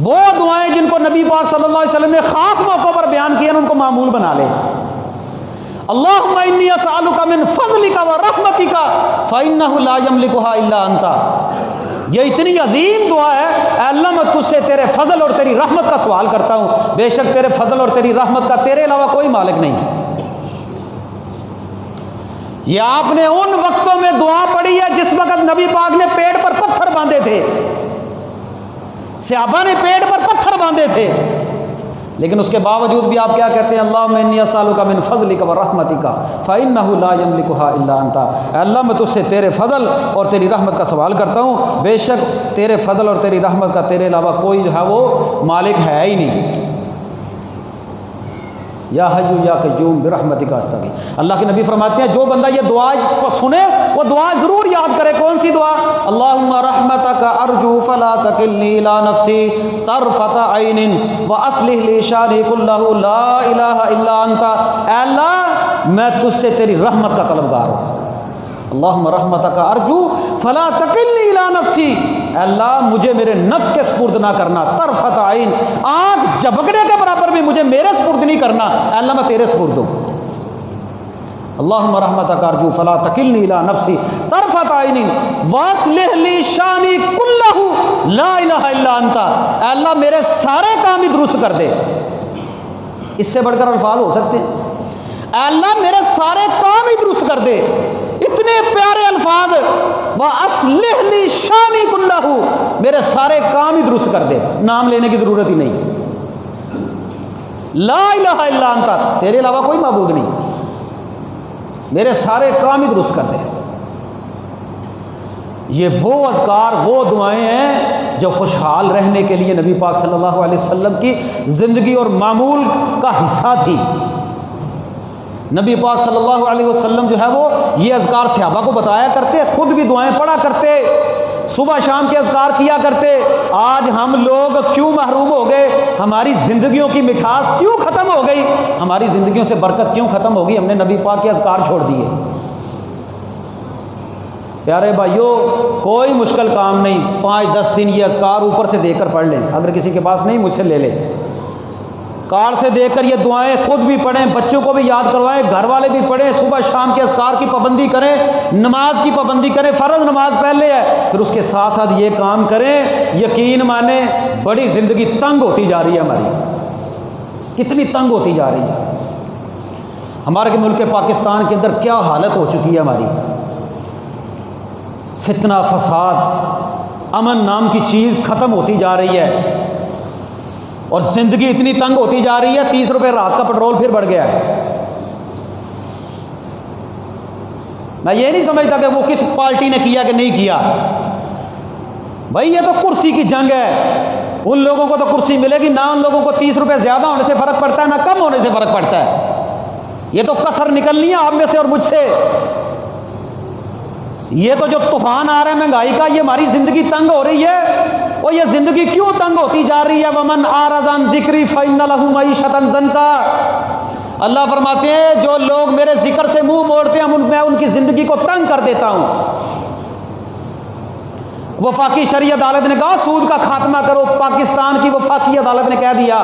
وہ دعائیں جن کو نبی پاک صلی اللہ علیہ وسلم نے خاص موقعوں پر بیان کیا، ان کو معمول بنا لیں۔ اللہم انی اسألک من فضلک و رحمتک فإنہ لا یملکھا الا انت۔ یہ اتنی عظیم دعا ہے، اے اللہ میں تجھ سے تیرے فضل اور تیری رحمت کا سوال کرتا ہوں، بے شک تیرے فضل اور تیری رحمت کا تیرے علاوہ کوئی مالک نہیں۔ یہ آپ نے ان وقتوں میں دعا پڑھی ہے جس وقت نبی پاک نے پیٹ پر پتھر باندھے تھے، صحابہ نے پیٹ پر پتھر باندھے تھے، لیکن اس کے باوجود بھی آپ کیا کہتے ہیں؟ اللہم انی اسألک من فضلک و رحمتک فإنہ لا یملکھا الا انت۔ اے اللہ میں تجھ سے تیرے فضل اور تیری رحمت کا سوال کرتا ہوں، بے شک تیرے فضل اور تیری رحمت کا تیرے علاوہ کوئی جو ہے وہ مالک ہے ہی نہیں۔ یا حی یا قیوم برحمتک استغیث۔ اللہ کے نبی فرماتے ہیں جو بندہ یہ دعا کو سنے وہ دعا ضرور یاد کرے۔ کون سی دعا؟ اللہم رحمتک ارجو فلا تکلنی الی نفسی طرفۃ عین واصلح لی شانی کلہ لا الہ الا انت۔ اے اللہ میں تجھ سے تیری رحمت کا طلبگار ہوں، اللہم رحمتک ارجو فلا تکلنی الی نفسی، اے اللہ مجھے میرے نفس کے سپرد نہ کرنا، طرفۃ عین آنکھ جھپکنے کے برابر بھی مجھے میرے سپرد نہیں کرنا، اے اللہ میں تیرے سپرد ہوں۔ اللہم رحمتک ارجو فلا تکلنی الی نفسی طرفۃ عین واصلح لی شانی کلہ لا الہ الا انت، اے اللہ میرے سارے کام ہی درست کر دے۔ اس سے بڑھ کر الفاظ ہو سکتے ہیں؟ اے اللہ میرے سارے کام ہی درست کر دے، اتنے پیارے الفاظ، وَأَصْلِحْ لِي شَانِي كُلَّهُ، میرے سارے کام ہی درست کر دے، نام لینے کی ضرورت ہی نہیں۔ لا الہ الا انت، تیرے علاوہ کوئی معبود نہیں، میرے سارے کام ہی درست کر دے۔ یہ وہ اذکار، وہ دعائیں ہیں جو خوشحال رہنے کے لیے نبی پاک صلی اللہ علیہ وسلم کی زندگی اور معمول کا حصہ تھی۔ نبی پاک صلی اللہ علیہ وسلم جو ہے وہ یہ اذکار صحابہ کو بتایا کرتے، خود بھی دعائیں پڑھا کرتے، صبح شام کے اذکار کیا کرتے۔ آج ہم لوگ کیوں محروم ہو گئے؟ ہماری زندگیوں کی مٹھاس کیوں ختم ہو گئی؟ ہماری زندگیوں سے برکت کیوں ختم ہو گئی؟ ہم نے نبی پاک کے اذکار چھوڑ دیے۔ پیارے بھائیوں کوئی مشکل کام نہیں، 5-10 دن یہ اذکار اوپر سے دیکھ کر پڑھ لیں، اگر کسی کے پاس نہیں مجھ سے لے لیں، کار سے دیکھ کر یہ دعائیں خود بھی پڑھیں، بچوں کو بھی یاد کروائیں، گھر والے بھی پڑھیں، صبح شام کے اذکار کی پابندی کریں، نماز کی پابندی کریں، فرض نماز پہلے ہے، پھر اس کے ساتھ ساتھ یہ کام کریں، یقین مانیں بڑی زندگی تنگ ہوتی جا رہی ہے ہماری، کتنی تنگ ہوتی جا رہی ہے ہمارے ملک پاکستان کے اندر، کیا حالت ہو چکی ہے ہماری، فتنہ فساد، امن نام کی چیز ختم ہوتی جا رہی ہے، اور زندگی اتنی تنگ ہوتی جا رہی ہے۔ 30 روپے رات کا پٹرول پھر بڑھ گیا ہے۔ میں یہ نہیں سمجھتا کہ وہ کس پارٹی نے کیا کہ نہیں کیا، بھائی یہ تو کرسی کی جنگ ہے، ان لوگوں کو تو کرسی ملے گی، نہ ان لوگوں کو 30 روپے زیادہ ہونے سے فرق پڑتا ہے، نہ کم ہونے سے فرق پڑتا ہے، یہ تو کسر نکلنی ہے آپ میں سے اور مجھ سے۔ یہ تو جو طوفان آ رہا ہے مہنگائی کا، یہ ہماری زندگی تنگ ہو رہی ہے، اور یہ زندگی کیوں تنگ ہوتی جا رہی ہے؟ وَمَنْ أَعْرَضَ عَنْ ذِكْرِي فَإِنَّ لَهُ مَعِيشَةً ضَنْكًا، اللہ فرماتے ہیں جو لوگ میرے ذکر سے منہ موڑتے ہیں میں ان کی زندگی کو تنگ کر دیتا ہوں۔ وفاقی شرعی عدالت نے کہا سود کا خاتمہ کرو، پاکستان کی وفاقی عدالت نے کہہ دیا،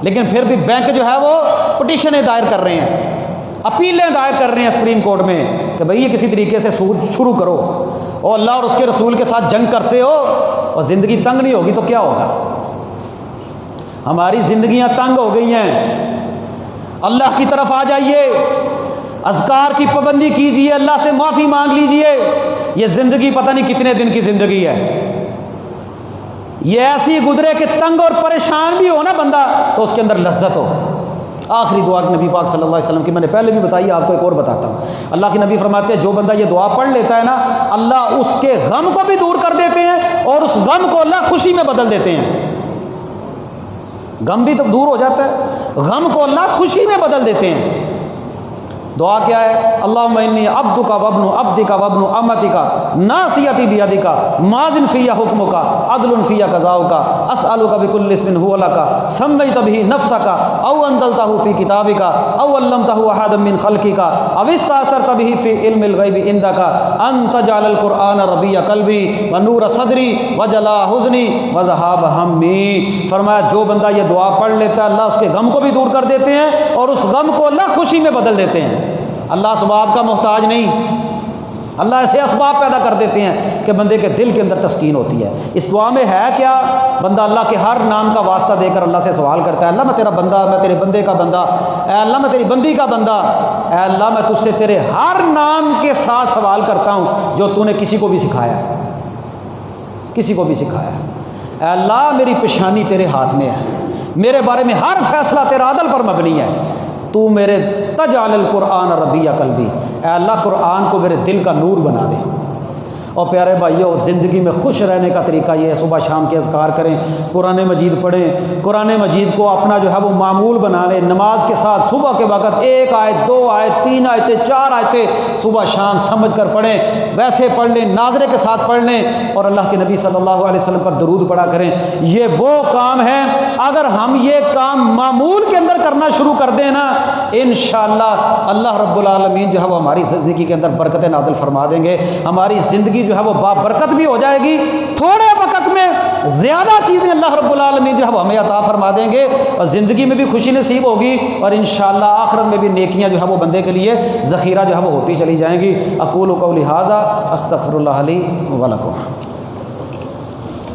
لیکن پھر بھی بینک جو ہے وہ پٹیشنیں دائر کر رہے ہیں، اپیلیں دائر کر رہے ہیں سپریم کورٹ میں کہ بھئی یہ کسی طریقے سے سود شروع کرو، اور اللہ اور اس کے رسول کے ساتھ جنگ کرتے ہو اور زندگی تنگ نہیں ہوگی تو کیا ہوگا؟ ہماری زندگیاں تنگ ہو گئی ہیں، اللہ کی طرف آ جائیے، اذکار کی پابندی کیجئے، اللہ سے معافی مانگ لیجئے۔ یہ زندگی پتہ نہیں کتنے دن کی زندگی ہے، یہ ایسی گزرے کہ تنگ اور پریشان بھی ہو نا بندہ تو اس کے اندر لذت ہو۔ آخری دعا نبی پاک صلی اللہ علیہ وسلم کی میں نے پہلے بھی بتائی، آپ کو ایک اور بتاتا ہوں۔ اللہ کے نبی فرماتے ہیں جو بندہ یہ دعا پڑھ لیتا ہے نا، اللہ اس کے غم کو بھی دور کر دیتے ہیں اور اس غم کو اللہ خوشی میں بدل دیتے ہیں۔ غم بھی تو دور ہو جاتا ہے، غم کو اللہ خوشی میں بدل دیتے ہیں۔ دعا کیا ہے؟ اللہم انی عبدک وابن عبدک وابن امتک ناصیتی بیدک ماض فی حکمک عدل فی قضاؤک اسألک بکل اسم هو لک سمیت بہ نفسک او انزلتہ فی کتابک او علمتہ احدا من خلقک او استأثرت بہ فی علم الغیب عندک ان تجعل القرآن ربیع قلبی ونور صدری وجلاء حزنی وذہاب ہمی۔ فرمایا جو بندہ یہ دعا پڑھ لیتا ہے اللہ اس کے غم کو بھی دور کر دیتے ہیں اور اس غم کو اللہ خوشی میں بدل دیتے ہیں۔ اللہ اسباب کا محتاج نہیں، اللہ ایسے اسباب پیدا کر دیتے ہیں کہ بندے کے دل کے اندر تسکین ہوتی ہے۔ اس دعا میں ہے کیا؟ بندہ اللہ کے ہر نام کا واسطہ دے کر اللہ سے سوال کرتا ہے، اللہ میں تیرا بندہ، میں تیرے بندے کا بندہ، اے اللہ میں تیری بندی کا بندہ، اے اللہ میں تجھ سے تیرے ہر نام کے ساتھ سوال کرتا ہوں جو تو نے کسی کو بھی سکھایا ہے، کسی کو بھی سکھایا ہے۔ اے اللہ میری پیشانی تیرے ہاتھ میں ہے، میرے بارے میں ہر فیصلہ تیرا عدل پر مبنی ہے، تو میرے تجعل القرآن ربیع قلبی، اے اللہ قرآن کو میرے دل کا نور بنا دے۔ اور پیارے بھائیو، زندگی میں خوش رہنے کا طریقہ یہ ہے صبح شام کے اذکار کریں، قرآن مجید پڑھیں، قرآن مجید کو اپنا جو ہے وہ معمول بنا لیں، نماز کے ساتھ صبح کے وقت 1 آیت 2 آیت 3 آیتیں 4 آیتیں صبح شام سمجھ کر پڑھیں، ویسے پڑھ لیں، ناظرے کے ساتھ پڑھ لیں، اور اللہ کے نبی صلی اللہ علیہ وسلم پر درود پڑھا کریں۔ یہ وہ کام ہے، اگر ہم یہ کام معمول کے اندر کرنا شروع کر دیں نا، انشاءاللہ اللہ رب العالمین جو ہے وہ ہماری زندگی کے اندر برکتیں نازل فرما دیں گے، ہماری زندگی جو ہے وہ بابرکت بھی ہو جائے گی، تھوڑے وقت میں زیادہ چیزیں اللہ رب العالمین جو ہے وہ ہمیں عطا فرما دیں گے، اور زندگی میں بھی خوشی نصیب ہوگی، اور انشاءاللہ آخرت میں بھی نیکیاں جو ہے وہ بندے کے لیے ذخیرہ جو ہے وہ ہوتی چلی جائیں گی۔ اقول قولی ھذا استغفر اللہ لی ولکم۔